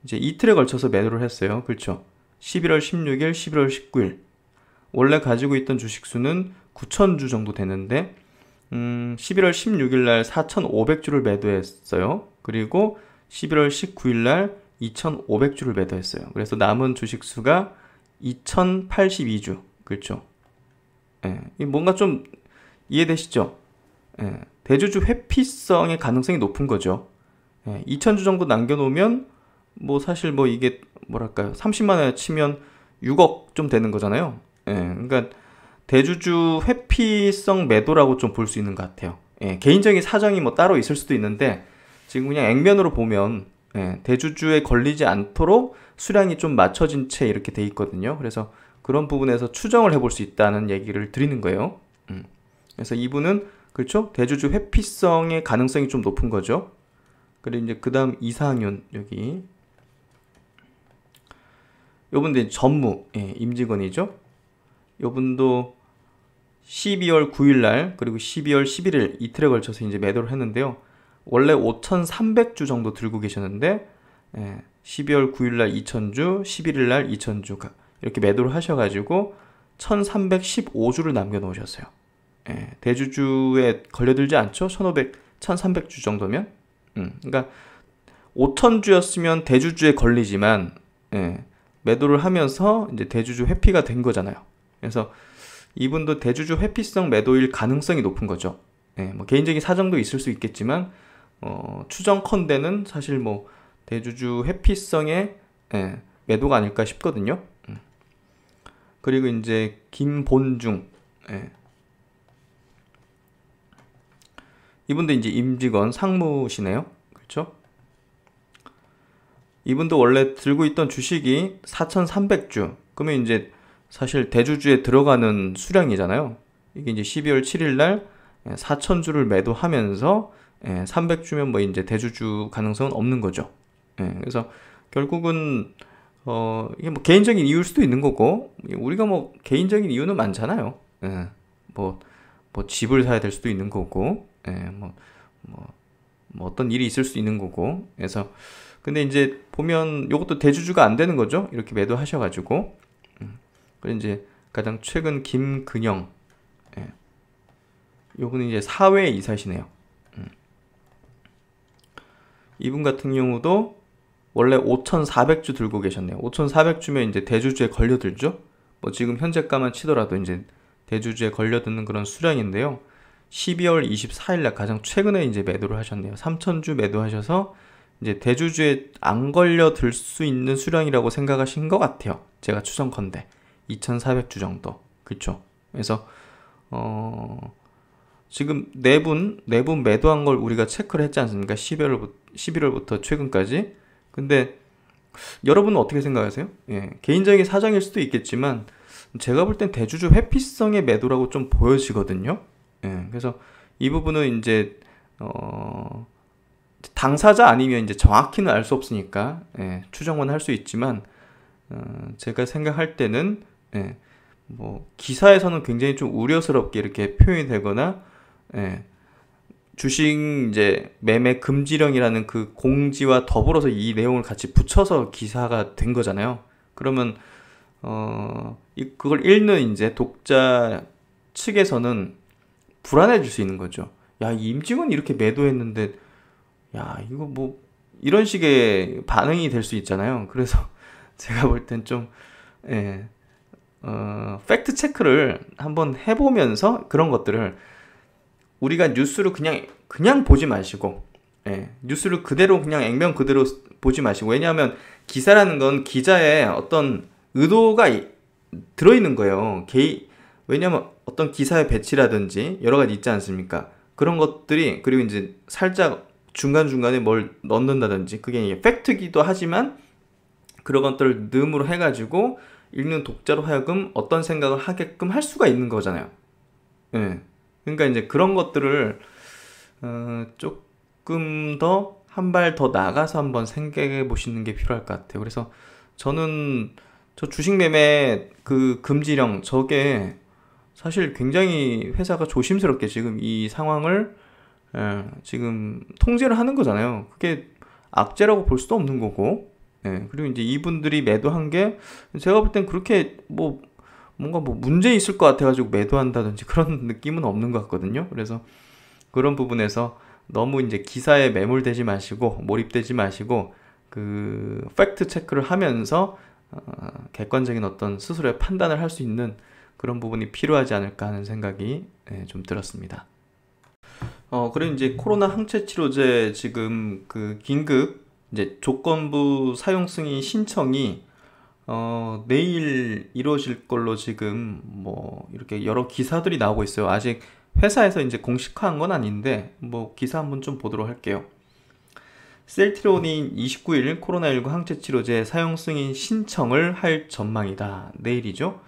이제 이틀에 걸쳐서 매도를 했어요. 그렇죠? 11월 16일, 11월 19일. 원래 가지고 있던 주식수는 9,000주 정도 되는데 11월 16일 날 4,500주를 매도했어요. 그리고 11월 19일 날 2,500주를 매도했어요. 그래서 남은 주식수가 2,082주. 그렇죠? 뭔가 좀 이해되시죠? 대주주 회피성의 가능성이 높은 거죠. 2,000주 정도 남겨놓으면 뭐 사실 뭐 이게 뭐랄까요? 30만 원에 치면 6억 좀 되는 거잖아요. 그러니까 대주주 회피성 매도라고 좀 볼 수 있는 것 같아요. 개인적인 사정이 뭐 따로 있을 수도 있는데 지금 그냥 액면으로 보면 대주주에 걸리지 않도록 수량이 좀 맞춰진 채 이렇게 돼 있거든요. 그래서 그런 부분에서 추정을 해볼 수 있다는 얘기를 드리는 거예요. 그래서 이분은 그렇죠? 대주주 회피성의 가능성이 좀 높은 거죠. 그리고 이제 그 다음 이상윤 여기 요분도 이제 전무 임직원이죠. 요분도 12월 9일 날 그리고 12월 11일 이틀에 걸쳐서 이제 매도를 했는데요. 원래 5,300주 정도 들고 계셨는데 12월 9일 날 2,000주, 11일 날 2,000주 이렇게 매도를 하셔가지고 1,315주를 남겨놓으셨어요. 대주주에 걸려들지 않죠? 1,300주 정도면. 그러니까 5,000주였으면 대주주에 걸리지만 매도를 하면서 이제 대주주 회피가 된 거잖아요. 그래서 이분도 대주주 회피성 매도일 가능성이 높은 거죠. 뭐 개인적인 사정도 있을 수 있겠지만 추정컨대는 사실 뭐 대주주 회피성의 매도가 아닐까 싶거든요. 그리고 이제 김본중 이분도 이제 임직원 상무시네요. 그렇죠? 이분도 원래 들고 있던 주식이 4,300주. 그러면 이제 사실 대주주에 들어가는 수량이잖아요. 이게 이제 12월 7일 날 4,000주를 매도하면서 300주면 뭐 이제 대주주 가능성은 없는 거죠. 그래서 결국은 이게 뭐 개인적인 이유일 수도 있는 거고, 우리가 뭐 개인적인 이유는 많잖아요. 예, 뭐, 뭐 집을 사야 될 수도 있는 거고, 예, 뭐, 뭐 어떤 일이 있을 수 있는 거고. 그래서 근데 이제 보면 요것도 대주주가 안 되는 거죠. 이렇게 매도하셔가지고. 그리고 이제 가장 최근 김근영, 예, 요분은 이제 사회 이사시네요. 이분 같은 경우도 원래 5,400주 들고 계셨네요. 5,400주면 이제 대주주에 걸려들죠. 뭐 지금 현재가만 치더라도 이제 대주주에 걸려드는 그런 수량인데요. 12월 24일 날 가장 최근에 이제 매도를 하셨네요. 3,000주 매도하셔서 이제 대주주에 안 걸려들 수 있는 수량이라고 생각하신 것 같아요. 제가 추정컨대 2,400주 정도. 그렇죠. 그래서 지금 네 분 매도한 걸 우리가 체크를 했지 않습니까? 11월부터 최근까지. 근데 여러분은 어떻게 생각하세요? 예, 개인적인 사정일 수도 있겠지만 제가 볼 땐 대주주 회피성의 매도라고 좀 보여지거든요. 예, 그래서 이 부분은 이제 당사자 아니면 이제 정확히는 알 수 없으니까, 예, 추정은 할 수 있지만 제가 생각할 때는, 예, 뭐 기사에서는 굉장히 좀 우려스럽게 이렇게 표현이 되거나, 예, 주식 이제 매매 금지령이라는 그 공지와 더불어서 이 내용을 같이 붙여서 기사가 된 거잖아요. 그러면 그걸 읽는 이제 독자 측에서는 불안해질 수 있는 거죠. 야, 임직원 이렇게 매도했는데, 야, 이거 뭐 이런 식의 반응이 될 수 있잖아요. 그래서 제가 볼 땐 좀, 예, 팩트 체크를 한번 해보면서 그런 것들을 우리가 뉴스를 그냥 보지 마시고, 예, 뉴스를 그대로 그냥 액면 그대로 보지 마시고. 왜냐하면 기사라는 건 기자의 어떤 의도가 들어있는 거예요. 왜냐하면 어떤 기사의 배치라든지 여러 가지 있지 않습니까? 그런 것들이, 그리고 이제 살짝 중간중간에 뭘 넣는다든지, 그게 이게 팩트기도 하지만 그런 것들을 늠으로 해가지고 읽는 독자로 하여금 어떤 생각을 하게끔 할 수가 있는 거잖아요. 예. 그러니까 이제 그런 것들을 조금 더 한 발 더 나가서 한번 생각해 보시는 게 필요할 것 같아요. 그래서 저는 저 주식 매매 그 금지령, 저게 사실 굉장히 회사가 조심스럽게 지금 이 상황을, 지금 통제를 하는 거잖아요. 그게 악재라고 볼 수도 없는 거고, 예, 그리고 이제 이분들이 매도한 게 제가 볼 땐 그렇게 뭐 뭔가 뭐 문제 있을 것 같아가지고 매도한다든지 그런 느낌은 없는 것 같거든요. 그래서 그런 부분에서 너무 이제 기사에 매몰되지 마시고 몰입되지 마시고 그 팩트 체크를 하면서 객관적인 어떤 스스로의 판단을 할 수 있는 그런 부분이 필요하지 않을까 하는 생각이, 예, 좀 들었습니다. 그리고 이제 코로나 항체 치료제 지금 그 긴급 이제 조건부 사용 승인 신청이 내일 이루어질 걸로 지금 뭐 이렇게 여러 기사들이 나오고 있어요. 아직 회사에서 이제 공식화한 건 아닌데 뭐 기사 한번 좀 보도록 할게요. 셀트리온이 29일 코로나19 항체 치료제 사용 승인 신청을 할 전망이다. 내일이죠.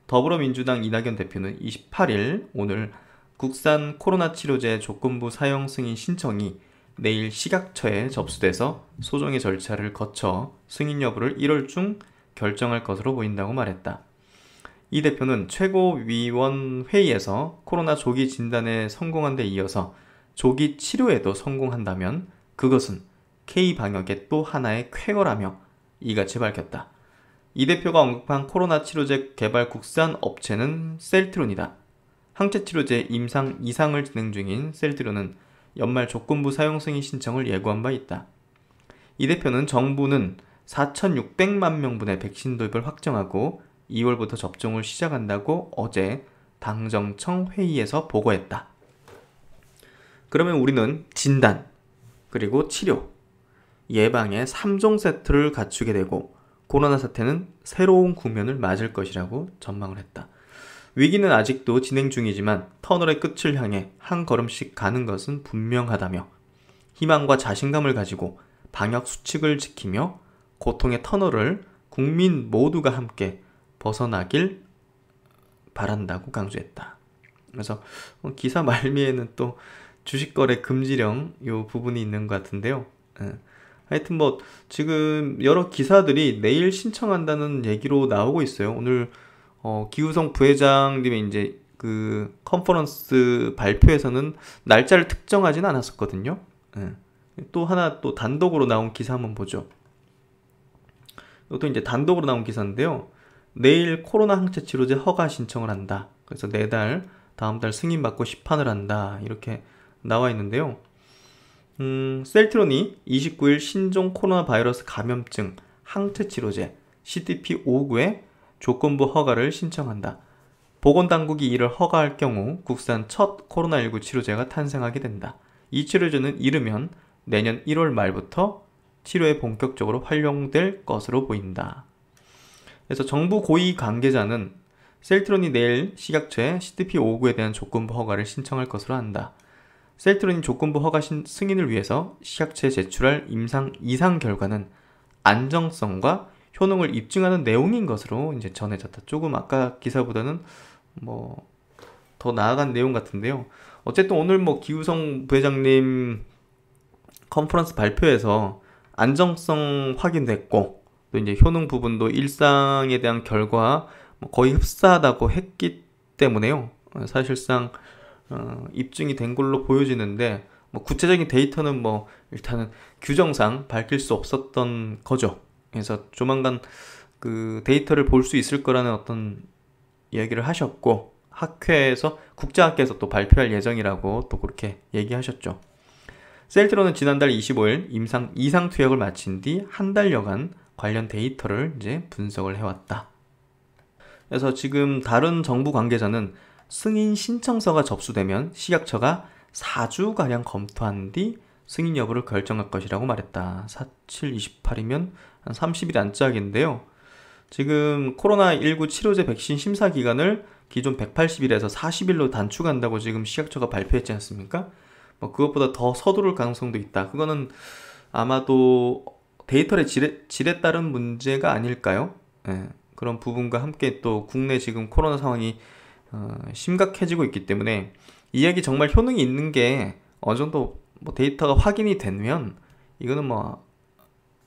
더불어민주당 이낙연 대표는 28일 오늘 국산 코로나 치료제 조건부 사용 승인 신청이 내일 식약처에 접수돼서 소정의 절차를 거쳐 승인 여부를 1월 중 결정할 것으로 보인다고 말했다. 이 대표는 최고위원 회의에서 코로나 조기 진단에 성공한 데 이어서 조기 치료에도 성공한다면 그것은 K방역의 또 하나의 쾌거라며 이같이 밝혔다. 이 대표가 언급한 코로나 치료제 개발 국산 업체는 셀트론이다. 항체 치료제 임상 2상을 진행 중인 셀트론은 연말 조건부 사용 승인 신청을 예고한 바 있다. 이 대표는 정부는 4,600만 명분의 백신 도입을 확정하고 2월부터 접종을 시작한다고 어제 당정청 회의에서 보고했다. 그러면 우리는 진단, 그리고 치료, 예방의 3종 세트를 갖추게 되고 코로나 사태는 새로운 국면을 맞을 것이라고 전망을 했다. 위기는 아직도 진행 중이지만 터널의 끝을 향해 한 걸음씩 가는 것은 분명하다며 희망과 자신감을 가지고 방역 수칙을 지키며 고통의 터널을 국민 모두가 함께 벗어나길 바란다고 강조했다. 그래서 기사 말미에는 또 주식거래 금지령 요 부분이 있는 것 같은데요. 하여튼 뭐 지금 여러 기사들이 내일 신청한다는 얘기로 나오고 있어요. 오늘 기우성 부회장님의 이제 그 컨퍼런스 발표에서는 날짜를 특정하지는 않았었거든요. 예. 또 하나 또 단독으로 나온 기사 한번 보죠. 이것도 이제 단독으로 나온 기사인데요. 내일 코로나 항체 치료제 허가 신청을 한다. 그래서 내달 다음 달 승인 받고 시판을 한다. 이렇게 나와 있는데요. 셀트론이 29일 신종 코로나 바이러스 감염증 항체 치료제 CDP-59의 조건부 허가를 신청한다. 보건당국이 이를 허가할 경우 국산 첫 코로나19 치료제가 탄생하게 된다. 이 치료제는 이르면 내년 1월 말부터 치료에 본격적으로 활용될 것으로 보인다. 그래서 정부 고위 관계자는 셀트론이 내일 식약처에 CDP-59에 대한 조건부 허가를 신청할 것으로 한다. 셀트론이 조건부 허가 승인을 위해서 식약처에 제출할 이상 결과는 안정성과 효능을 입증하는 내용인 것으로 이제 전해졌다. 조금 아까 기사보다는 뭐 더 나아간 내용 같은데요. 어쨌든 오늘 뭐 기우성 부회장님 컨퍼런스 발표에서 안정성 확인됐고 또 이제 효능 부분도 일상에 대한 결과 거의 흡사하다고 했기 때문에요. 사실상 입증이 된 걸로 보여지는데 뭐 구체적인 데이터는 뭐 일단은 규정상 밝힐 수 없었던 거죠. 그래서 조만간 그 데이터를 볼 수 있을 거라는 어떤 이야기를 하셨고 학회에서 국제학회에서 또 발표할 예정이라고 또 그렇게 얘기하셨죠. 셀트론은 지난달 25일 이상 투약을 마친 뒤 한 달여간 관련 데이터를 이제 분석을 해왔다. 그래서 지금 다른 정부 관계자는 승인 신청서가 접수되면 식약처가 4주가량 검토한 뒤 승인 여부를 결정할 것이라고 말했다. 4728이면 한 30일 안짝인데요. 지금 코로나19 치료제 백신 심사 기간을 기존 180일에서 40일로 단축한다고 지금 식약처가 발표했지 않습니까? 뭐 그것보다 더 서두를 가능성도 있다. 그거는 아마도 데이터의 질에 따른 문제가 아닐까요? 예, 그런 부분과 함께 또 국내 지금 코로나 상황이 심각해지고 있기 때문에 이 약이 정말 효능이 있는 게 어느 정도 뭐 데이터가 확인이 되면 이거는 뭐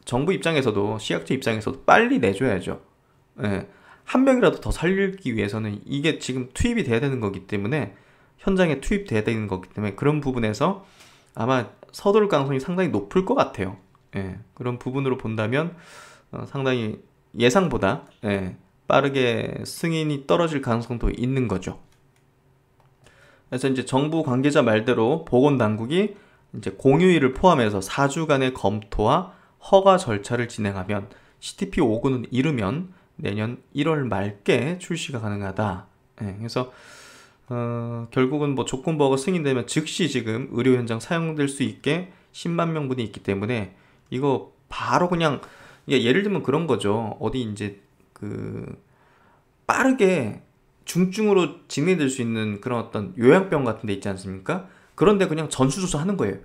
정부 입장에서도 식약처 입장에서도 빨리 내줘야죠. 예, 한 명이라도 더 살리기 위해서는 이게 지금 투입이 돼야 되는 거기 때문에 현장에 투입돼야 되는 거기 때문에 그런 부분에서 아마 서두를 가능성이 상당히 높을 것 같아요. 예, 그런 부분으로 본다면 상당히 예상보다 빠르게 승인이 떨어질 가능성도 있는 거죠. 그래서 이제 정부 관계자 말대로 보건당국이 이제 공휴일을 포함해서 4주간의 검토와 허가 절차를 진행하면 CDP-59는 이르면 내년 1월 말께 출시가 가능하다. 그래서 결국은 뭐 조건부가 승인되면 즉시 지금 의료 현장 사용될 수 있게 10만 명분이 있기 때문에 이거 바로 그냥 예를 들면 그런 거죠. 어디 이제 그 빠르게 중증으로 진행될 수 있는 그런 어떤 요양병 같은 데 있지 않습니까? 그런데 그냥 전수조사 하는 거예요.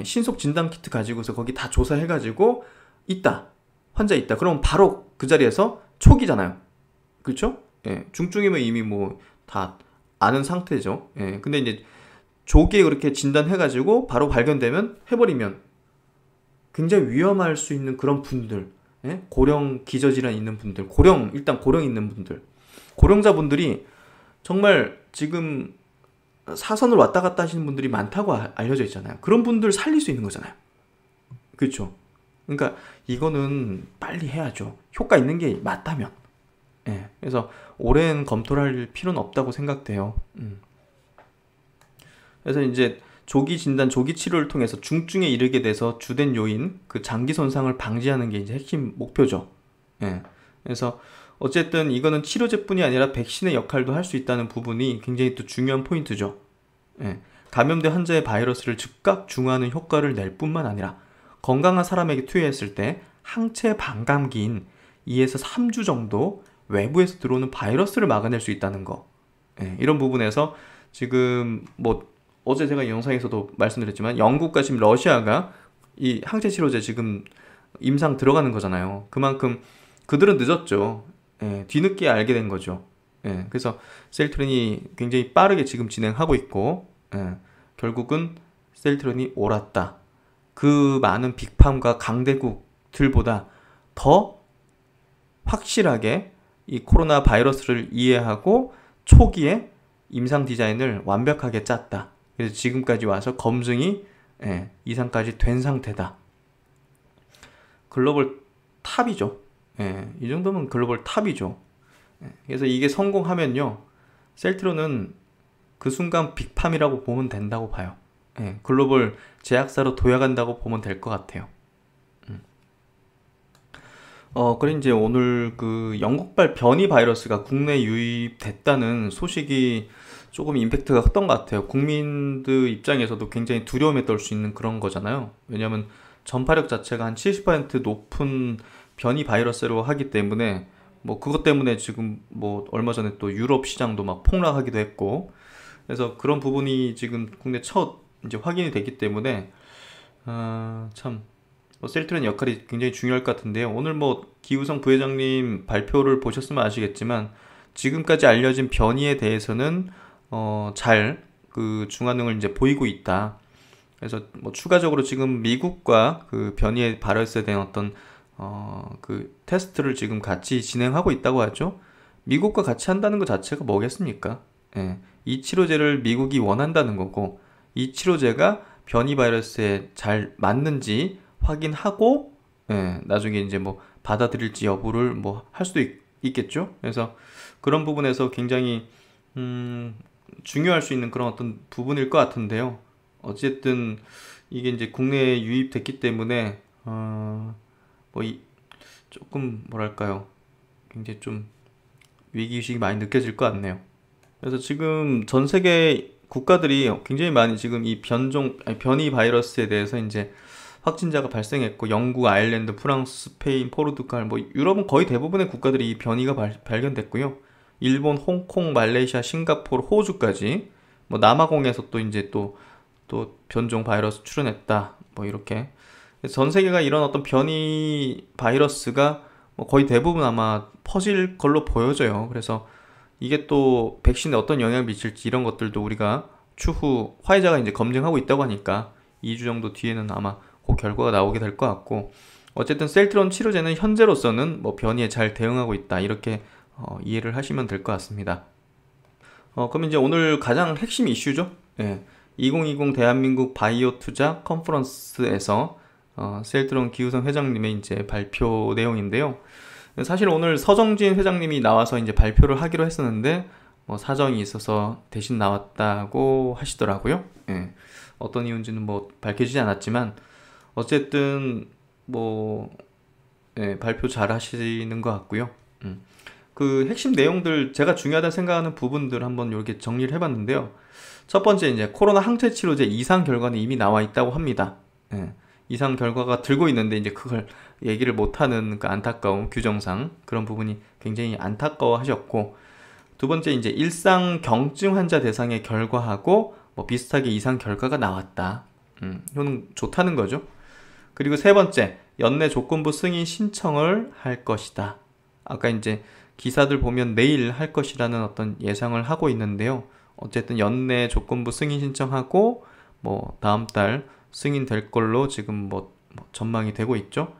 신속 진단 키트 가지고서 거기 다 조사해가지고 있다. 환자 있다. 그러면 바로 그 자리에서 초기잖아요. 그렇죠? 중증이면 이미 뭐 다 아는 상태죠. 근데 이제 조기에 그렇게 진단해가지고 바로 발견되면 해버리면 굉장히 위험할 수 있는 그런 분들, 고령 기저질환 있는 분들, 일단 고령 있는 분들, 고령자분들이 정말 지금 사선을 왔다 갔다 하시는 분들이 많다고 알려져 있잖아요. 그런 분들 살릴 수 있는 거잖아요. 그렇죠? 그러니까 이거는 빨리 해야죠. 효과 있는 게 맞다면. 그래서 오랜 검토를 할 필요는 없다고 생각돼요. 그래서 이제 조기 진단, 조기 치료를 통해서 중증에 이르게 돼서 주된 요인, 그 장기 손상을 방지하는 게 이제 핵심 목표죠. 그래서 어쨌든 이거는 치료제뿐이 아니라 백신의 역할도 할 수 있다는 부분이 굉장히 또 중요한 포인트죠. 감염된 환자의 바이러스를 즉각 중화하는 효과를 낼 뿐만 아니라 건강한 사람에게 투여했을 때 항체 반감기인 2에서 3주 정도 외부에서 들어오는 바이러스를 막아낼 수 있다는 거. 이런 부분에서 지금 뭐 어제 제가 영상에서도 말씀드렸지만 영국과 지금 러시아가 이 항체 치료제 지금 임상 들어가는 거잖아요. 그만큼 그들은 늦었죠. 뒤늦게 알게 된 거죠. 그래서 셀트론이 굉장히 빠르게 지금 진행하고 있고 결국은 셀트론이 옳았다. 그 많은 빅팜과 강대국들보다 더 확실하게 이 코로나 바이러스를 이해하고 초기에 임상 디자인을 완벽하게 짰다. 그래서 지금까지 와서 검증이 이상까지 된 상태다. 글로벌 탑이죠. 이 정도면 글로벌 탑이죠. 그래서 이게 성공하면요, 셀트론은 그 순간 빅팜이라고 보면 된다고 봐요. 글로벌 제약사로 도약한다고 보면 될 것 같아요. 그래 이제 오늘 그 영국발 변이 바이러스가 국내에 유입됐다는 소식이 조금 임팩트가 컸던 것 같아요. 국민들 입장에서도 굉장히 두려움에 떨 수 있는 그런 거잖아요. 왜냐하면 전파력 자체가 한 70% 높은 변이 바이러스로 하기 때문에 뭐 그것 때문에 지금 뭐 얼마 전에 또 유럽 시장도 막 폭락하기도 했고, 그래서 그런 부분이 지금 국내 첫 이제 확인이 됐기 때문에 참 셀트론 역할이 굉장히 중요할 것 같은데요. 오늘 뭐 기우성 부회장님 발표를 보셨으면 아시겠지만 지금까지 알려진 변이에 대해서는 잘 그 중화능을 이제 보이고 있다. 그래서 뭐 추가적으로 지금 미국과 그 변이의 바이러스에 대한 어떤 그 테스트를 지금 같이 진행하고 있다고 하죠. 미국과 같이 한다는 것 자체가 뭐겠습니까? 이 치료제를 미국이 원한다는 거고, 이 치료제가 변이 바이러스에 잘 맞는지 확인하고 나중에 이제 뭐 받아들일지 여부를 뭐 할 수도 있겠죠. 그래서 그런 부분에서 굉장히 중요할 수 있는 그런 어떤 부분일 것 같은데요. 어쨌든 이게 이제 국내에 유입됐기 때문에 조금 뭐랄까요, 굉장히 좀 위기의식이 많이 느껴질 것 같네요. 그래서 지금 전 세계 국가들이 굉장히 많이 지금 이 변이 바이러스에 대해서 이제 확진자가 발생했고, 영국, 아일랜드, 프랑스, 스페인, 포르투갈, 뭐 유럽은 거의 대부분의 국가들이 이 변이가 발견됐고요. 일본, 홍콩, 말레이시아, 싱가포르, 호주까지, 뭐 남아공에서 또 이제 또 변종 바이러스 출현했다. 뭐 이렇게 전 세계가 이런 어떤 변이 바이러스가 뭐 거의 대부분 아마 퍼질 걸로 보여져요. 그래서 이게 또 백신에 어떤 영향을 미칠지 이런 것들도 우리가 추후 화이자가 이제 검증하고 있다고 하니까 2주 정도 뒤에는 아마 그 결과가 나오게 될 것 같고, 어쨌든 셀트론 치료제는 현재로서는 뭐 변이에 잘 대응하고 있다, 이렇게 이해를 하시면 될 것 같습니다. 그럼 이제 오늘 가장 핵심 이슈죠. 2020 대한민국 바이오 투자 컨퍼런스에서 셀트론 기우성 회장님의 이제 발표 내용인데요. 사실 오늘 서정진 회장님이 나와서 이제 발표를 하기로 했었는데 뭐 사정이 있어서 대신 나왔다고 하시더라고요. 어떤 이유인지는 뭐 밝혀지지 않았지만 어쨌든 뭐 발표 잘 하시는 것 같고요. 그 핵심 내용들, 제가 중요하다 생각하는 부분들 한번 이렇게 정리를 해봤는데요. 첫 번째, 이제 코로나 항체 치료제 이상 결과는 이미 나와 있다고 합니다. 이상 결과가 들고 있는데 이제 그걸 얘기를 못하는 그 안타까움, 규정상 그런 부분이 굉장히 안타까워 하셨고, 두 번째, 이제 일상 경증 환자 대상의 결과하고 뭐 비슷하게 이상 결과가 나왔다. 이거는 좋다는 거죠. 그리고 세 번째, 연내 조건부 승인 신청을 할 것이다. 아까 이제 기사들 보면 내일 할 것이라는 어떤 예상을 하고 있는데요. 어쨌든 연내 조건부 승인 신청하고 뭐 다음 달 승인될 걸로 지금 뭐 전망이 되고 있죠.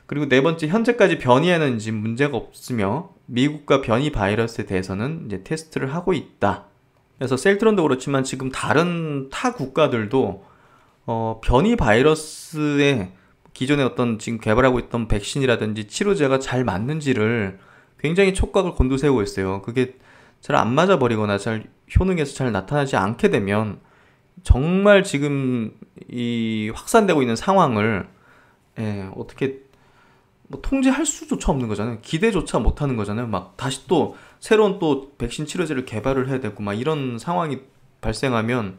그리고 네 번째, 현재까지 변이에는 이제 문제가 없으며 미국과 변이 바이러스에 대해서는 이제 테스트를 하고 있다. 그래서 셀트론도 그렇지만 지금 다른 타 국가들도 변이 바이러스에 기존에 어떤 지금 개발하고 있던 백신이라든지 치료제가 잘 맞는지를 굉장히 촉각을 곤두세우고 있어요. 그게 잘 안 맞아버리거나 잘 효능에서 잘 나타나지 않게 되면 정말 지금 이 확산되고 있는 상황을 어떻게 뭐 통제할 수조차 없는 거잖아요. 기대조차 못하는 거잖아요. 막 다시 또 새로운 또 백신 치료제를 개발을 해야 되고 막 이런 상황이 발생하면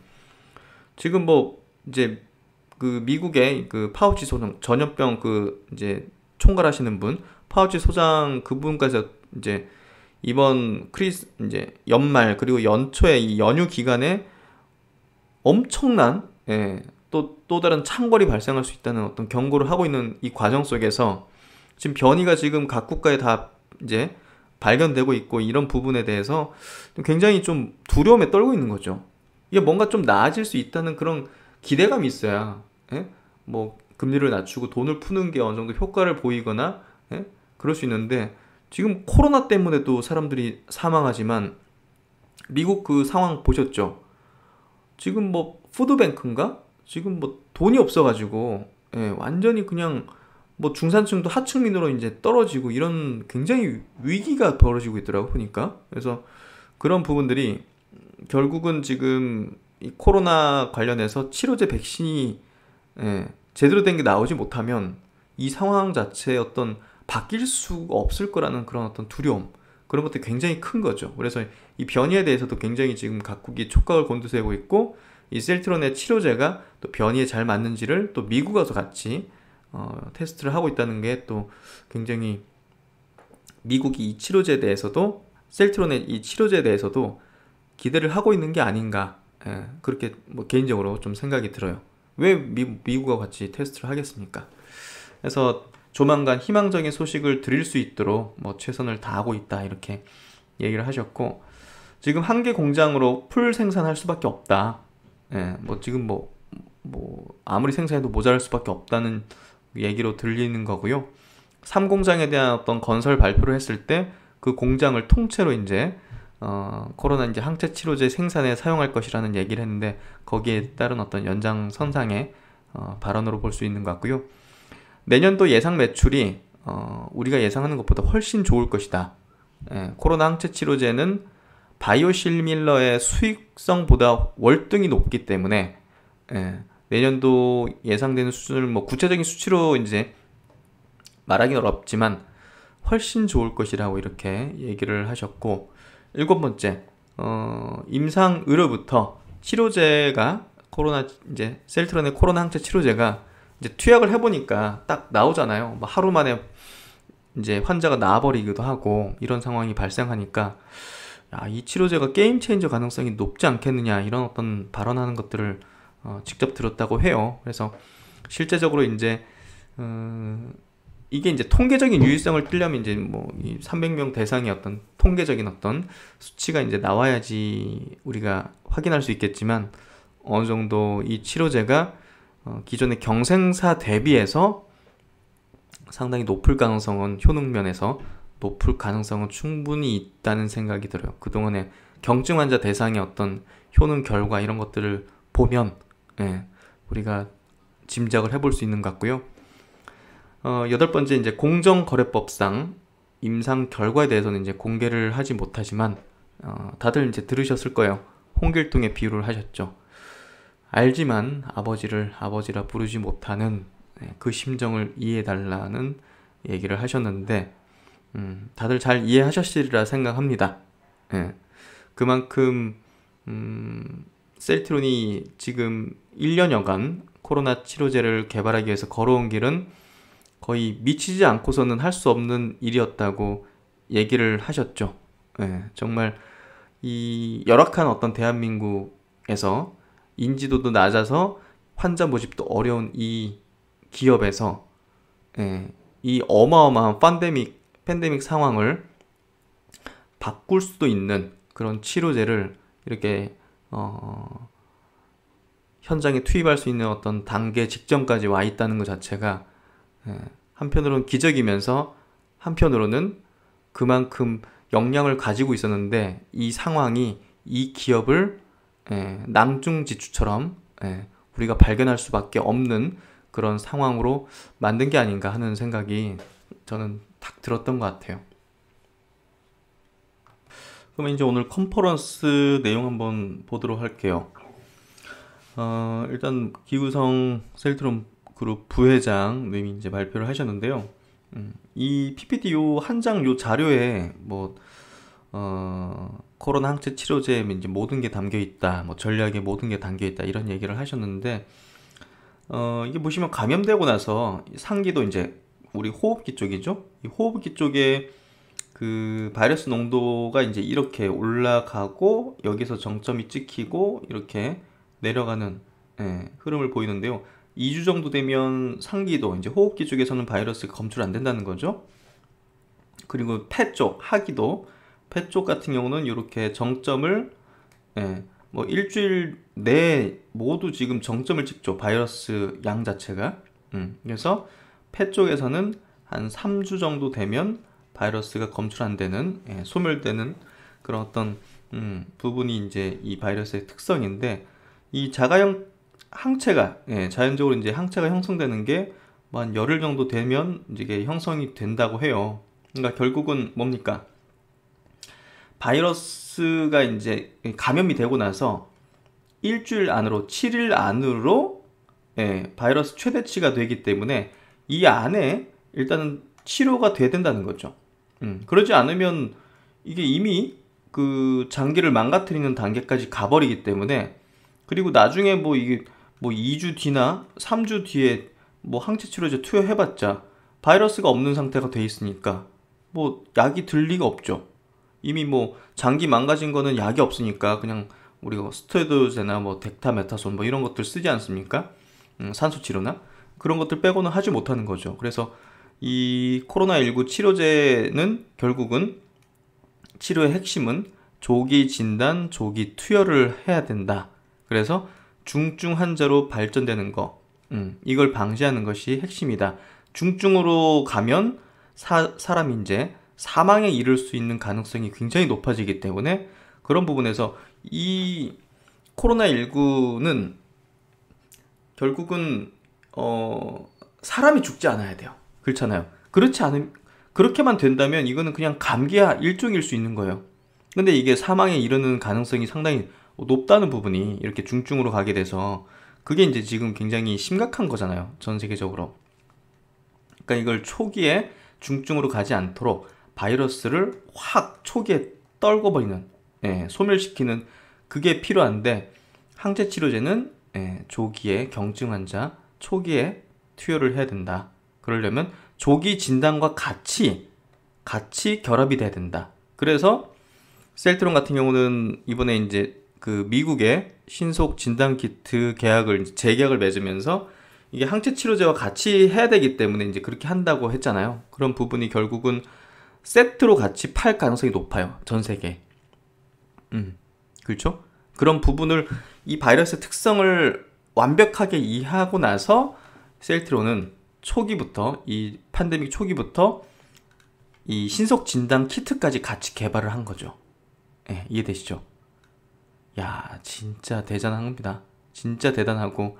지금 뭐 이제 그 미국의 그 파우치 소장, 전염병 그 이제 총괄하시는 분, 파우치 소장 그분까지 이제 이번 이제 연말 그리고 연초에 이 연휴 기간에 엄청난 또 다른 창궐이 발생할 수 있다는 어떤 경고를 하고 있는 이 과정 속에서 지금 변이가 지금 각 국가에 다 이제 발견되고 있고, 이런 부분에 대해서 굉장히 좀 두려움에 떨고 있는 거죠. 이게 뭔가 좀 나아질 수 있다는 그런 기대감이 있어야 뭐 금리를 낮추고 돈을 푸는 게 어느 정도 효과를 보이거나 예? 그럴 수 있는데 지금 코로나 때문에도 사람들이 사망하지만 미국 그 상황 보셨죠? 지금 뭐 푸드뱅크인가? 지금 뭐 돈이 없어가지고 예, 완전히 그냥 뭐 중산층도 하층민으로 이제 떨어지고 이런 굉장히 위기가 벌어지고 있더라고 보니까. 그래서 그런 부분들이 결국은 지금 이 코로나 관련해서 치료제 백신이 예, 제대로 된 게 나오지 못하면 이 상황 자체의 어떤 바뀔 수가 없을 거라는 그런 어떤 두려움, 그런 것들이 굉장히 큰 거죠. 그래서 이 변이에 대해서도 굉장히 지금 각국이 촉각을 곤두세우고 있고, 이 셀트론의 치료제가 또 변이에 잘 맞는지를 또 미국 와서 같이 테스트를 하고 있다는 게 또 굉장히, 미국이 이 치료제에 대해서도, 셀트론의 이 치료제에 대해서도 기대를 하고 있는 게 아닌가, 예, 그렇게 뭐 개인적으로 좀 생각이 들어요. 왜 미국과 같이 테스트를 하겠습니까? 그래서 조만간 희망적인 소식을 드릴 수 있도록 뭐 최선을 다하고 있다, 이렇게 얘기를 하셨고, 지금 한 개 공장으로 풀 생산할 수밖에 없다. 예, 뭐 지금 뭐 아무리 생산해도 모자랄 수밖에 없다는 얘기로 들리는 거고요. 3공장에 대한 어떤 건설 발표를 했을 때 그 공장을 통째로 이제 코로나 이제 항체 치료제 생산에 사용할 것이라는 얘기를 했는데, 거기에 따른 어떤 연장선상의 발언으로 볼 수 있는 것 같고요. 내년도 예상 매출이 우리가 예상하는 것보다 훨씬 좋을 것이다. 예, 코로나 항체 치료제는 바이오실밀러의 수익성보다 월등히 높기 때문에 예, 내년도 예상되는 수준을 뭐 구체적인 수치로 이제 말하기는 어렵지만 훨씬 좋을 것이라고 이렇게 얘기를 하셨고, 7번째, 임상의료부터 치료제가 코로나 이제 셀트론의 코로나 항체 치료제가 이제 투약을 해보니까 딱 나오잖아요. 뭐 하루 만에 이제 환자가 나아버리기도 하고 이런 상황이 발생하니까, 야, 이 치료제가 게임 체인저 가능성이 높지 않겠느냐, 이런 어떤 발언하는 것들을 직접 들었다고 해요. 그래서 실제적으로 이제 이게 이제 통계적인 유의성을 띠려면 이제 뭐 이 300명 대상의 어떤 통계적인 어떤 수치가 이제 나와야지 우리가 확인할 수 있겠지만, 어느 정도 이 치료제가 기존의 경생사 대비해서 상당히 높을 가능성은, 효능면에서 높을 가능성은 충분히 있다는 생각이 들어요. 그동안의 경증 환자 대상의 어떤 효능 결과 이런 것들을 보면 예, 우리가 짐작을 해볼 수 있는 것 같고요. 8번째, 이제 공정거래법상 임상 결과에 대해서는 이제 공개를 하지 못하지만 다들 이제 들으셨을 거예요. 홍길동의 비유를 하셨죠. 알지만 아버지를 아버지라 부르지 못하는 그 심정을 이해해달라는 얘기를 하셨는데, 다들 잘 이해하셨으리라 생각합니다. 예. 그만큼 셀트론이 지금 1년여간 코로나 치료제를 개발하기 위해서 걸어온 길은 거의 미치지 않고서는 할 수 없는 일이었다고 얘기를 하셨죠. 예. 정말 이 열악한 어떤 대한민국에서 인지도도 낮아서 환자 모집도 어려운 이 기업에서 예, 이 어마어마한 팬데믹 상황을 바꿀 수도 있는 그런 치료제를 이렇게 현장에 투입할 수 있는 어떤 단계 직전까지 와 있다는 것 자체가 한편으로는 기적이면서 한편으로는 그만큼 역량을 가지고 있었는데 이 상황이 이 기업을 낭중지추처럼 우리가 발견할 수밖에 없는 그런 상황으로 만든 게 아닌가 하는 생각이 저는 딱 들었던 것 같아요. 그러면 이제 오늘 컨퍼런스 내용 한번 보도록 할게요. 일단 기구성 셀트론 그룹 부회장님이 이제 발표를 하셨는데요. 이 PPT 요 한 장 요 자료에 뭐 코로나 항체 치료제에 이제 모든 게 담겨 있다, 뭐 전략에 모든 게 담겨 있다, 이런 얘기를 하셨는데, 이게 보시면 감염되고 나서 상기도 이제 우리 호흡기 쪽이죠. 이 호흡기 쪽에 그 바이러스 농도가 이제 이렇게 올라가고 여기서 정점이 찍히고 이렇게 내려가는 흐름을 보이는데요. 2주 정도 되면 상기도, 이제 호흡기 쪽에서는 바이러스가 검출 안 된다는 거죠. 그리고 폐 쪽, 하기도, 폐 쪽 같은 경우는 이렇게 정점을 뭐 일주일 내에 모두 지금 정점을 찍죠. 바이러스 양 자체가. 그래서 폐 쪽에서는 한 3주 정도 되면 바이러스가 검출 안 되는, 소멸되는 그런 어떤 부분이 이제 이 바이러스의 특성인데, 이 자가형 항체가, 자연적으로 이제 항체가 형성되는 게 뭐 한 열흘 정도 되면 이게 형성이 된다고 해요. 그러니까 결국은 뭡니까? 바이러스가 이제 감염이 되고 나서 일주일 안으로, 7일 안으로 바이러스 최대치가 되기 때문에 이 안에 일단은 치료가 돼야 된다는 거죠. 그러지 않으면 이게 이미 그 장기를 망가뜨리는 단계까지 가버리기 때문에, 그리고 나중에 뭐 이게 뭐 2주 뒤나 3주 뒤에 뭐 항체 치료제 투여해봤자 바이러스가 없는 상태가 돼 있으니까 뭐 약이 들 리가 없죠. 이미 뭐 장기 망가진 거는 약이 없으니까 그냥 우리가 스테로이드제나 뭐 덱타메타손 뭐 이런 것들 쓰지 않습니까? 산수 치료나 그런 것들 빼고는 하지 못하는 거죠. 그래서 이 코로나19 치료제는 결국은 치료의 핵심은 조기 진단, 조기 투여를 해야 된다. 그래서 중증 환자로 발전되는 거, 이걸 방지하는 것이 핵심이다. 중증으로 가면 사람이 이제 사망에 이를 수 있는 가능성이 굉장히 높아지기 때문에, 그런 부분에서 이 코로나19는 결국은 사람이 죽지 않아야 돼요. 그렇잖아요. 그렇게만 된다면 이거는 그냥 감기야 일종일 수 있는 거예요. 근데 이게 사망에 이르는 가능성이 상당히 높다는 부분이 이렇게 중증으로 가게 돼서 그게 이제 지금 굉장히 심각한 거잖아요. 전 세계적으로. 그러니까 이걸 초기에 중증으로 가지 않도록 바이러스를 확 초기에 떨궈버리는, 소멸시키는 그게 필요한데, 항체 치료제는 조기에 경증 환자 초기에 투여를 해야 된다. 그러려면 조기 진단과 같이 결합이 돼야 된다. 그래서 셀트론 같은 경우는 이번에 이제 그 미국의 신속 진단 키트 재계약을 맺으면서 이게 항체 치료제와 같이 해야 되기 때문에 이제 그렇게 한다고 했잖아요. 그런 부분이 결국은 세트로 같이 팔 가능성이 높아요. 전 세계에. 그렇죠? 그런 부분을, 이 바이러스의 특성을 완벽하게 이해하고 나서 셀트론은 초기부터, 이 팬데믹 초기부터 이 신속 진단 키트까지 같이 개발을 한 거죠. 이해되시죠? 야, 진짜 대단한 겁니다. 진짜 대단하고,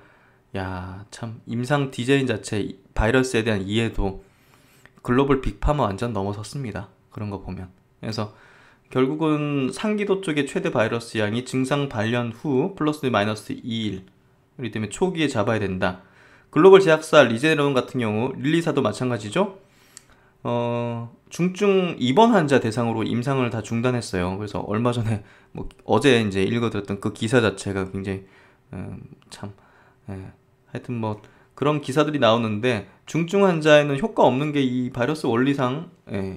야, 참 임상 디자인 자체, 바이러스에 대한 이해도 글로벌 빅파마 완전 넘어섰습니다. 그런 거 보면. 그래서 결국은 상기도 쪽의 최대 바이러스 양이 증상 발현 후 플러스 마이너스 2일, 그렇기 때문에 초기에 잡아야 된다. 글로벌 제약사 리제네론 같은 경우, 릴리사도 마찬가지죠. 중증 입원 환자 대상으로 임상을 다 중단했어요. 그래서 얼마 전에 뭐 어제 이제 읽어드렸던 그 기사 자체가 굉장히 하여튼 뭐 그런 기사들이 나오는데, 중증 환자에는 효과 없는 게 이 바이러스 원리상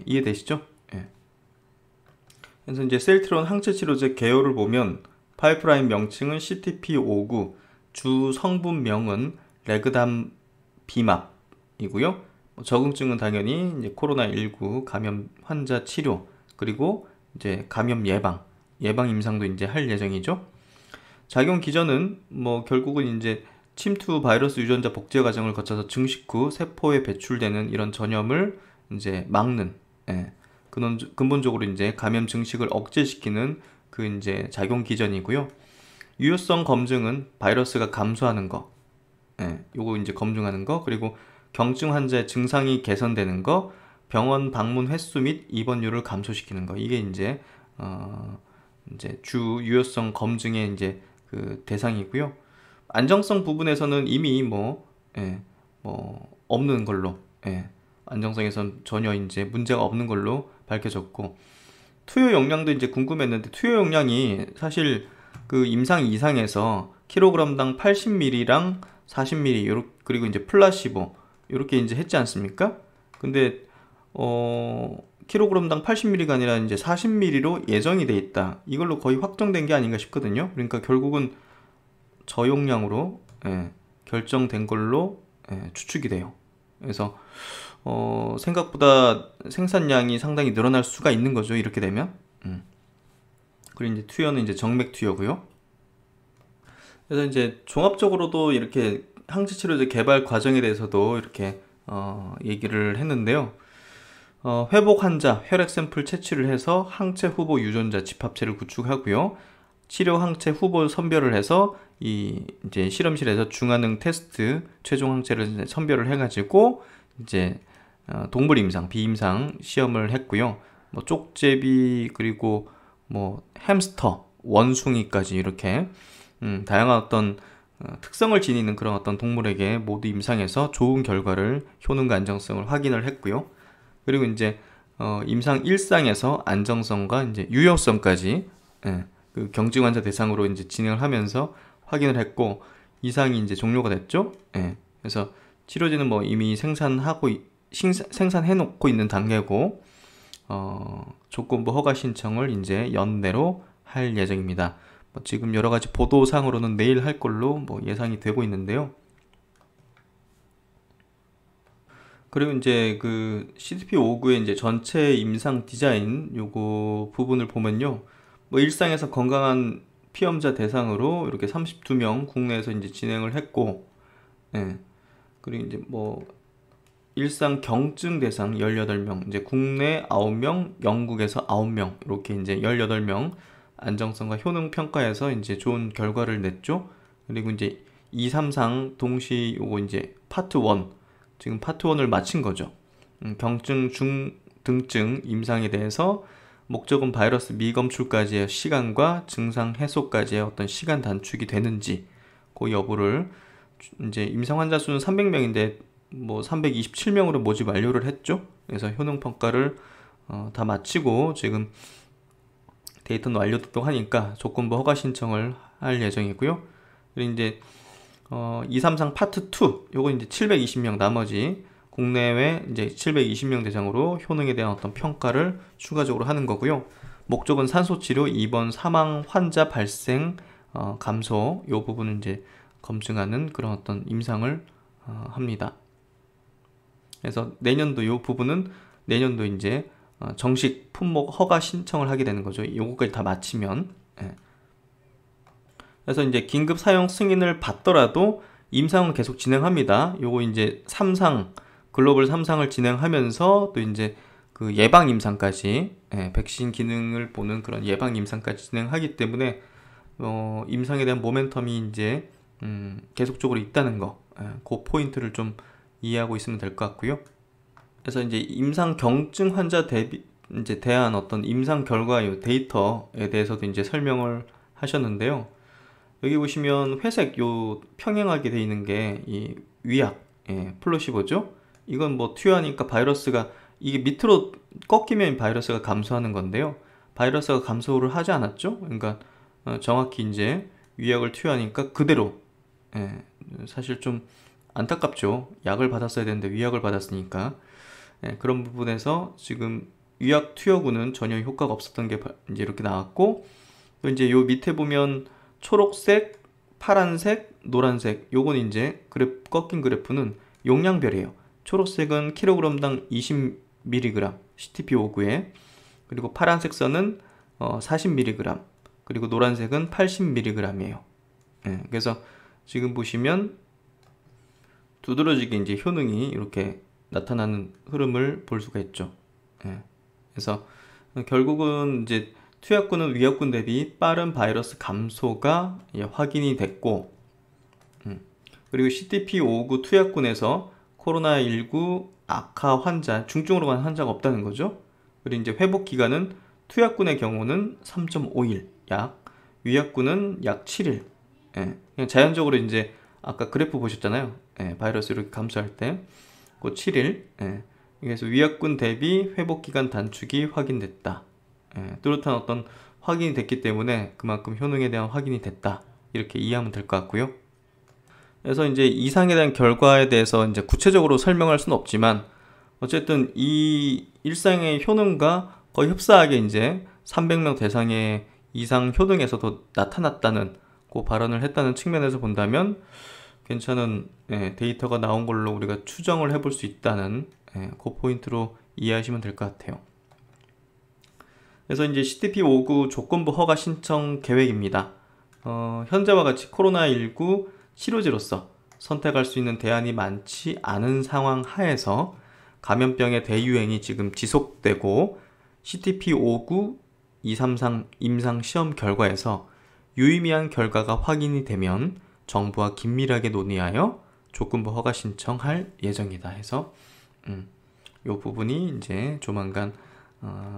이해되시죠? 그래서 이제 셀트론 항체 치료제 개요를 보면 파이프라인 명칭은 CTP59, 주 성분명은 레그담비맙이고요. 적응증은 당연히 이제 코로나19 감염 환자 치료, 그리고 이제 감염 예방 임상도 이제 할 예정이죠. 작용 기전은 뭐 결국은 이제 침투 바이러스 유전자 복제 과정을 거쳐서 증식 후 세포에 배출되는 이런 전염을 이제 막는, 근본적으로 이제 감염 증식을 억제시키는 그 이제 작용 기전이고요. 유효성 검증은 바이러스가 감소하는 거, 요거 이제 검증하는 거, 그리고 경증 환자의 증상이 개선되는 거, 병원 방문 횟수 및 입원율을 감소시키는 거, 이게 이제 주 유효성 검증의 이제 그 대상이고요. 안정성 부분에서는 이미 뭐 없는 걸로, 안정성에선 전혀 이제 문제가 없는 걸로 밝혀졌고, 투여 용량도 이제 궁금했는데, 투여 용량이 사실 그 임상 이상에서 킬로그램당 80ml랑 40ml, 그리고 이제 플라시보 이렇게 이제 했지 않습니까? 근데 킬로그램당 80ml가 아니라 이제 40ml로 예정이 돼 있다. 이걸로 거의 확정된 게 아닌가 싶거든요. 그러니까 결국은 저용량으로 결정된 걸로 추측이 돼요. 그래서 생각보다 생산량이 상당히 늘어날 수가 있는 거죠. 이렇게 되면. 그리고 이제 투여는 이제 정맥 투여고요. 그래서 이제 종합적으로도 이렇게 항체치료제 개발 과정에 대해서도 이렇게 얘기를 했는데요. 회복 환자 혈액 샘플 채취를 해서 항체 후보 유전자 집합체를 구축하고요. 치료 항체 후보 선별을 해서 이제 실험실에서 중화능 테스트 최종 항체를 이제 선별을 해가지고 이제 동물 임상, 비임상 시험을 했고요. 뭐 쪽제비 그리고 뭐 햄스터, 원숭이까지 이렇게 다양한 어떤 특성을 지니는 그런 어떤 동물에게 모두 임상해서 좋은 결과를 효능과 안정성을 확인을 했고요. 그리고 이제 임상 1상에서 안정성과 이제 유효성까지 그 경증 환자 대상으로 이제 진행을 하면서 확인을 했고 2상이 이제 종료가 됐죠. 그래서 치료제는 뭐 이미 생산해 놓고 있는 단계고 조건부 허가 신청을 이제 연내로 할 예정입니다. 뭐 지금 여러 가지 보도상으로는 내일 할 걸로 뭐 예상이 되고 있는데요. 그리고 이제 그 CDP-59의 이제 전체 임상 디자인 요거 부분을 보면요. 뭐 일상에서 건강한 피험자 대상으로 이렇게 32명 국내에서 이제 진행을 했고, 그리고 이제 뭐 일상 경증 대상 18명, 이제 국내 9명, 영국에서 9명 이렇게 이제 18명 안정성과 효능 평가에서 이제 좋은 결과를 냈죠. 그리고 이제 2, 3상 동시 요거 이제 파트 1 지금 파트 1을 마친 거죠. 경증, 중등증 임상에 대해서 목적은 바이러스 미검출까지의 시간과 증상 해소까지의 어떤 시간 단축이 되는지 그 여부를 이제 임상 환자 수는 300명인데 뭐 327명으로 모집 완료를 했죠. 그래서 효능 평가를 다 마치고 지금 데이터는 완료됐다고 하니까 조건부 허가 신청을 할 예정이고요. 그리고 이제 2, 3상 파트 2 요거 이제 720명 나머지 국내외 이제 720명 대상으로 효능에 대한 어떤 평가를 추가적으로 하는 거고요. 목적은 산소치료, 입원, 사망 환자 발생 감소 요 부분을 이제 검증하는 그런 어떤 임상을 합니다. 그래서 내년도 요 부분은 내년도 이제 정식 품목 허가 신청을 하게 되는 거죠. 요거까지 다 마치면. 그래서 이제 긴급 사용 승인을 받더라도 임상은 계속 진행합니다. 요거 이제 3상 글로벌 3상을 진행하면서 또 이제 그 예방 임상까지 백신 기능을 보는 그런 예방 임상까지 진행하기 때문에 임상에 대한 모멘텀이 이제 계속적으로 있다는 거, 그 포인트를 좀 이해하고 있으면 될 것 같고요. 그래서 이제 임상 경증 환자 이제 대한 어떤 임상 결과 요 데이터에 대해서도 이제 설명을 하셨는데요. 여기 보시면 회색 요 평행하게 되어 있는 게 이 위약, 플로시보죠. 이건 뭐 투여하니까 바이러스가 이게 밑으로 꺾이면 바이러스가 감소하는 건데요. 바이러스가 감소를 하지 않았죠. 그러니까 정확히 이제 위약을 투여하니까 그대로 사실 좀 안타깝죠. 약을 받았어야 되는데 위약을 받았으니까 그런 부분에서 지금 위약 투여구는 전혀 효과가 없었던 게 이제 이렇게 나왔고 또 이제 요 밑에 보면 초록색, 파란색, 노란색 요건 이제 꺾인 그래프는 용량별이에요. 초록색은 킬로그램당 20mg CTP-59에 그리고 파란색 선은 40mg 그리고 노란색은 80mg이에요. 그래서 지금 보시면 두드러지게 이제 효능이 이렇게 나타나는 흐름을 볼 수가 있죠. 그래서 결국은 이제 투약군은 위약군 대비 빠른 바이러스 감소가 확인이 됐고, 그리고 CTP-59 투약군에서 코로나19 악화 환자, 중증으로 간 환자가 없다는 거죠. 그리고 이제 회복 기간은 투약군의 경우는 3.5일 약, 위약군은 약 7일. 그냥 자연적으로 이제 아까 그래프 보셨잖아요. 바이러스 이렇게 감소할 때, 그 7일. 그래서 위약군 대비 회복 기간 단축이 확인됐다. 뚜렷한 어떤 확인이 됐기 때문에 그만큼 효능에 대한 확인이 됐다. 이렇게 이해하면 될 것 같고요. 그래서 이제 이상에 대한 결과에 대해서 이제 구체적으로 설명할 수는 없지만 어쨌든 이 일상의 효능과 거의 흡사하게 이제 300명 대상의 이상 효능에서도 나타났다는 그 발언을 했다는 측면에서 본다면 괜찮은 데이터가 나온 걸로 우리가 추정을 해볼 수 있다는 그 포인트로 이해하시면 될 것 같아요. 그래서 이제 CTP-59 조건부 허가 신청 계획입니다. 현재와 같이 코로나19 치료제로서 선택할 수 있는 대안이 많지 않은 상황 하에서 감염병의 대유행이 지금 지속되고 CTP59-233 임상 시험 결과에서 유의미한 결과가 확인이 되면 정부와 긴밀하게 논의하여 조건부 허가 신청할 예정이다 해서 이 부분이 이제 조만간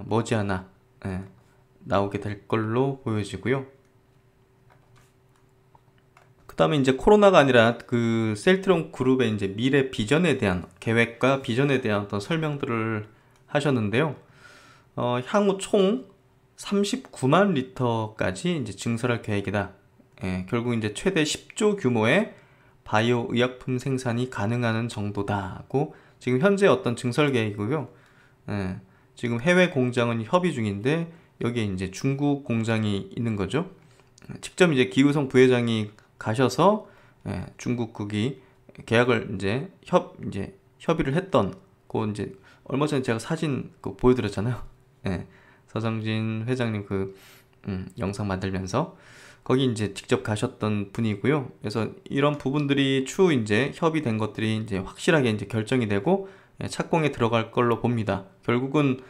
머지않아 나오게 될 걸로 보여지고요. 그 다음에 이제 코로나가 아니라 그 셀트론 그룹의 이제 미래 비전에 대한 계획과 비전에 대한 어떤 설명들을 하셨는데요. 향후 총 39만 리터까지 이제 증설할 계획이다. 결국 이제 최대 10조 규모의 바이오 의약품 생산이 가능한 정도다고 지금 현재 어떤 증설 계획이고요. 지금 해외 공장은 협의 중인데 여기에 이제 중국 공장이 있는 거죠. 직접 이제 기우성 부회장이 가셔서 중국 국이 계약을 이제 협의를 했던 그 이제 얼마 전에 제가 사진 보여드렸잖아요. 서정진 회장님 그 영상 만들면서 거기 이제 직접 가셨던 분이고요. 그래서 이런 부분들이 추후 이제 협의된 것들이 이제 확실하게 이제 결정이 되고 착공에 들어갈 걸로 봅니다. 결국은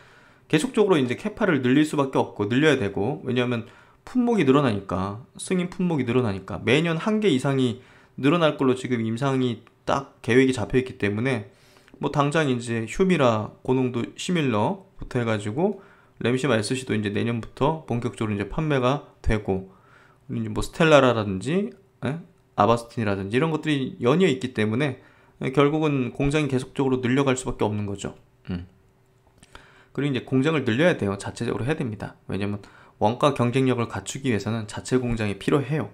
계속적으로 이제 캐파를 늘릴 수밖에 없고 늘려야 되고, 왜냐하면 품목이 늘어나니까, 승인 품목이 늘어나니까 매년 한 개 이상이 늘어날 걸로 지금 임상이 딱 계획이 잡혀 있기 때문에 뭐 당장 이제 휴미라 고농도 시밀러부터 해가지고 램시마 SC도 이제 내년부터 본격적으로 이제 판매가 되고, 이제 뭐 스텔라라든지 아바스틴이라든지 이런 것들이 연이어 있기 때문에 결국은 공장이 계속적으로 늘려갈 수밖에 없는 거죠. 그리고 이제 공장을 늘려야 돼요. 자체적으로 해야 됩니다. 왜냐면 원가 경쟁력을 갖추기 위해서는 자체 공장이 필요해요.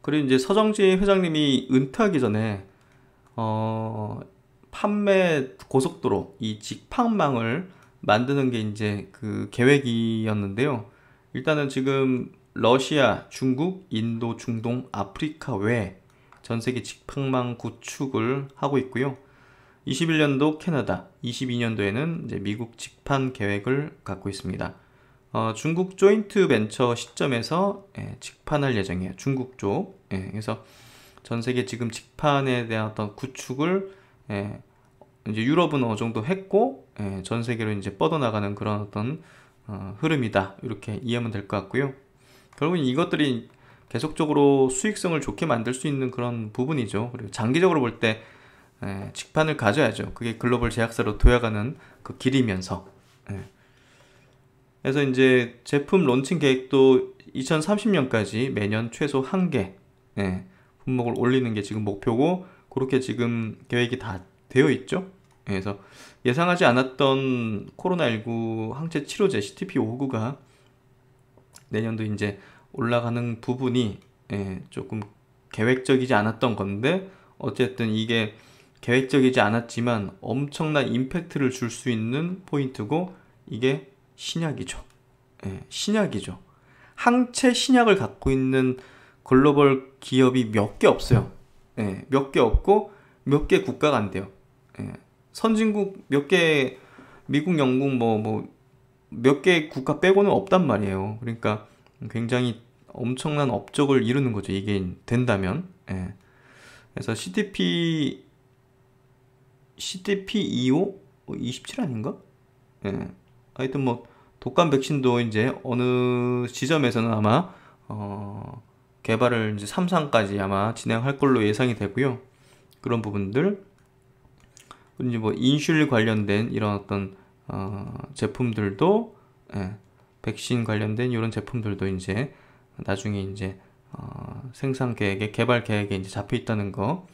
그리고 이제 서정진 회장님이 은퇴하기 전에 판매 고속도로 이 직판망을 만드는 게 이제 그 계획이었는데요. 일단은 지금 러시아, 중국, 인도, 중동, 아프리카 외 전 세계 직판망 구축을 하고 있고요. 21년도 캐나다, 22년도에는 이제 미국 직판 계획을 갖고 있습니다. 중국 조인트 벤처 시점에서 직판할 예정이에요. 중국 쪽. 그래서 전 세계 지금 직판에 대한 어떤 구축을 이제 유럽은 어느 정도 했고 전 세계로 이제 뻗어나가는 그런 어떤 흐름이다. 이렇게 이해하면 될 것 같고요. 결국은 이것들이 계속적으로 수익성을 좋게 만들 수 있는 그런 부분이죠. 그리고 장기적으로 볼 때 직판을 가져야죠. 그게 글로벌 제약사로 도약하는 그 길이면서. 그래서 이제 제품 론칭 계획도 2030년까지 매년 최소 1개 품목을 올리는 게 지금 목표고, 그렇게 지금 계획이 다 되어 있죠. 그래서 예상하지 않았던 코로나19 항체 치료제 CTP59가 내년도 이제 올라가는 부분이 조금 계획적이지 않았던 건데, 어쨌든 이게 계획적이지 않았지만 엄청난 임팩트를 줄 수 있는 포인트고, 이게 신약이죠. 신약이죠. 항체 신약을 갖고 있는 글로벌 기업이 몇 개 없어요. 몇 개 없고 몇 개 국가가 안 돼요. 선진국 몇 개, 미국, 영국 뭐 몇 개 국가 빼고는 없단 말이에요. 그러니까 굉장히 엄청난 업적을 이루는 거죠. 이게 된다면. 그래서 CTP25 27 아닌가? 하여튼 뭐 독감 백신도 이제 어느 지점에서는 아마 개발을 이제 3상까지 아마 진행할 걸로 예상이 되고요. 그런 부분들, 그리고 이제 뭐 인슐 관련된 이런 어떤 제품들도 백신 관련된 이런 제품들도 이제 나중에 이제 생산 계획에, 개발 계획에 이제 잡혀 있다는 거,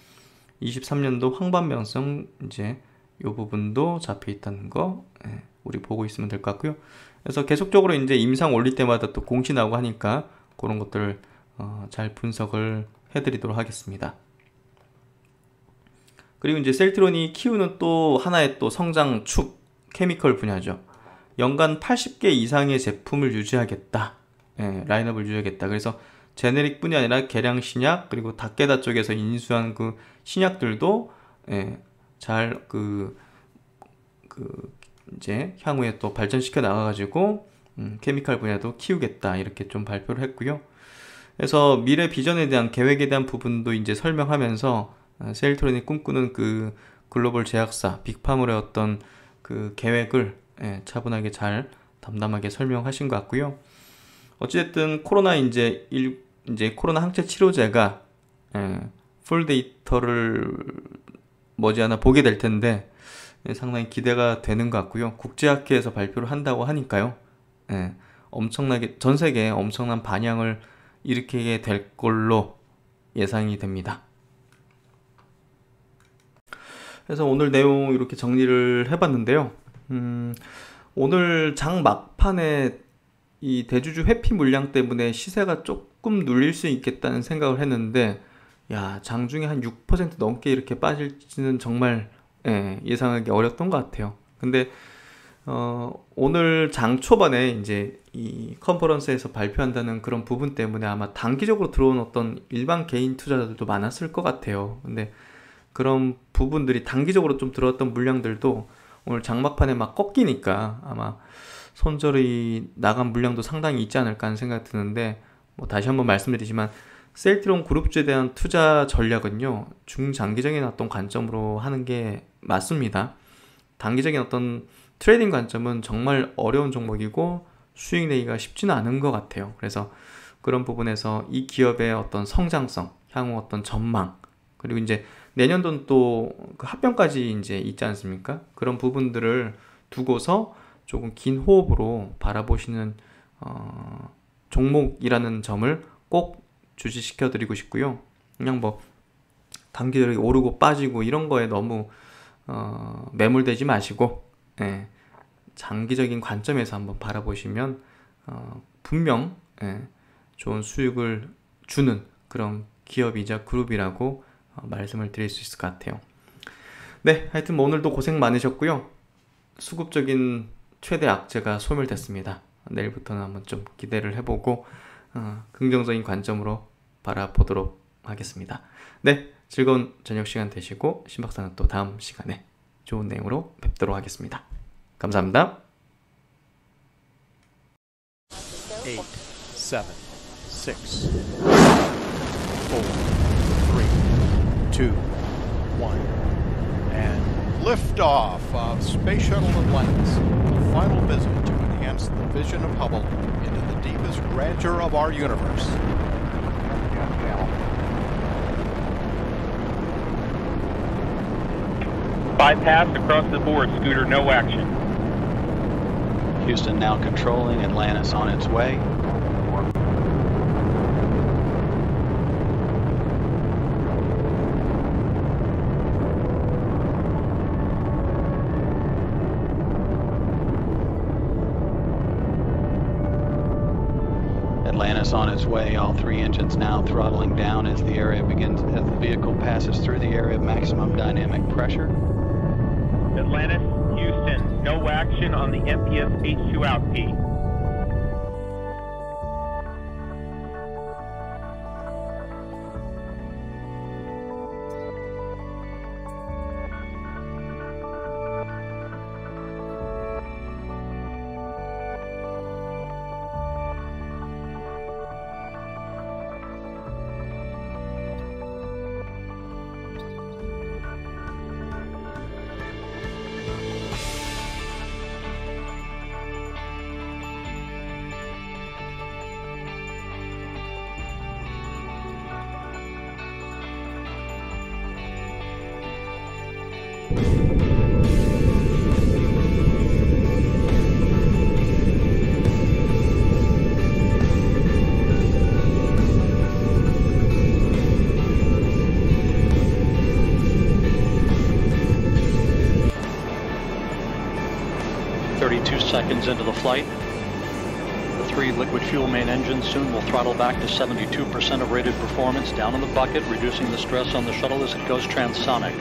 23년도 황반변성 이제 이 부분도 잡혀 있다는 거 우리 보고 있으면 될 것 같고요. 그래서 계속적으로 이제 임상 올릴 때마다 또 공시나고 하니까 그런 것들을 잘 분석을 해드리도록 하겠습니다. 그리고 이제 셀트론이 키우는 또 하나의 또 성장 축, 케미컬 분야죠. 연간 80개 이상의 제품을 유지하겠다. 라인업을 유지하겠다. 그래서 제네릭뿐이 아니라 계량 신약, 그리고 다케다 쪽에서 인수한 그 신약들도 잘 이제 향후에 또 발전시켜 나가가지고 케미칼 분야도 키우겠다 이렇게 좀 발표를 했고요. 그래서 미래 비전에 대한 계획에 대한 부분도 이제 설명하면서 셀트론이 꿈꾸는 그 글로벌 제약사 빅파머의 어떤 그 계획을 차분하게 잘 담담하게 설명하신 것 같고요. 어찌됐든 코로나 이제 코로나 항체 치료제가 풀 데이터를 머지않아 보게 될 텐데 상당히 기대가 되는 것 같고요. 국제학회에서 발표를 한다고 하니까요. 엄청나게 전 세계에 엄청난 반향을 일으키게 될 걸로 예상이 됩니다. 그래서 오늘 내용 이렇게 정리를 해봤는데요. 오늘 장 막판에 이 대주주 회피 물량 때문에 시세가 조금 눌릴 수 있겠다는 생각을 했는데, 야, 장중에 한 6% 넘게 이렇게 빠질지는 정말 예상하기 어렸던 것 같아요. 근데 오늘 장 초반에 이제 이 컨퍼런스에서 발표한다는 그런 부분 때문에 아마 단기적으로 들어온 어떤 일반 개인 투자자들도 많았을 것 같아요. 근데 그런 부분들이 단기적으로 좀 들어왔던 물량들도 오늘 장막판에 막 꺾이니까 아마 손절이 나간 물량도 상당히 있지 않을까 하는 생각이 드는데, 뭐 다시 한번 말씀드리지만 셀트론 그룹주에 대한 투자 전략은요, 중장기적인 어떤 관점으로 하는 게 맞습니다. 단기적인 어떤 트레이딩 관점은 정말 어려운 종목이고 수익 내기가 쉽지는 않은 것 같아요. 그래서 그런 부분에서 이 기업의 어떤 성장성, 향후 어떤 전망, 그리고 이제 내년도는 또 그 합병까지 이제 있지 않습니까? 그런 부분들을 두고서 조금 긴 호흡으로 바라보시는 종목이라는 점을 꼭 주시시켜 드리고 싶고요. 그냥 뭐 단기적으로 오르고 빠지고 이런 거에 너무 매몰되지 마시고 장기적인 관점에서 한번 바라보시면 분명 좋은 수익을 주는 그런 기업이자 그룹이라고 말씀을 드릴 수 있을 것 같아요. 네, 하여튼 뭐 오늘도 고생 많으셨고요. 수급적인 최대 악재가 소멸됐습니다. 내일부터는 한번 좀 기대를 해보고 긍정적인 관점으로 바라보도록 하겠습니다. 네, 즐거운 저녁 시간 되시고 신박사는 또 다음 시간에 좋은 내용으로 뵙도록 하겠습니다. 감사합니다. 8, 7, 6, 4, 3, 2, 1, and liftoff of Space Shuttle Atlantis, a final visit to enhance the vision of Hubble into the deepest grandeur of our universe. Bypass across the board, Scooter, no action. Houston now controlling, Atlantis on its way. Atlantis on its way, all three engines now throttling down as the vehicle passes through the area of maximum dynamic pressure. Atlantis, Houston, no action on the MPS H2 out P. Seconds into the flight. The three liquid fuel main engines soon will throttle back to 72% of rated performance down in the bucket, reducing the stress on the shuttle as it goes transonic.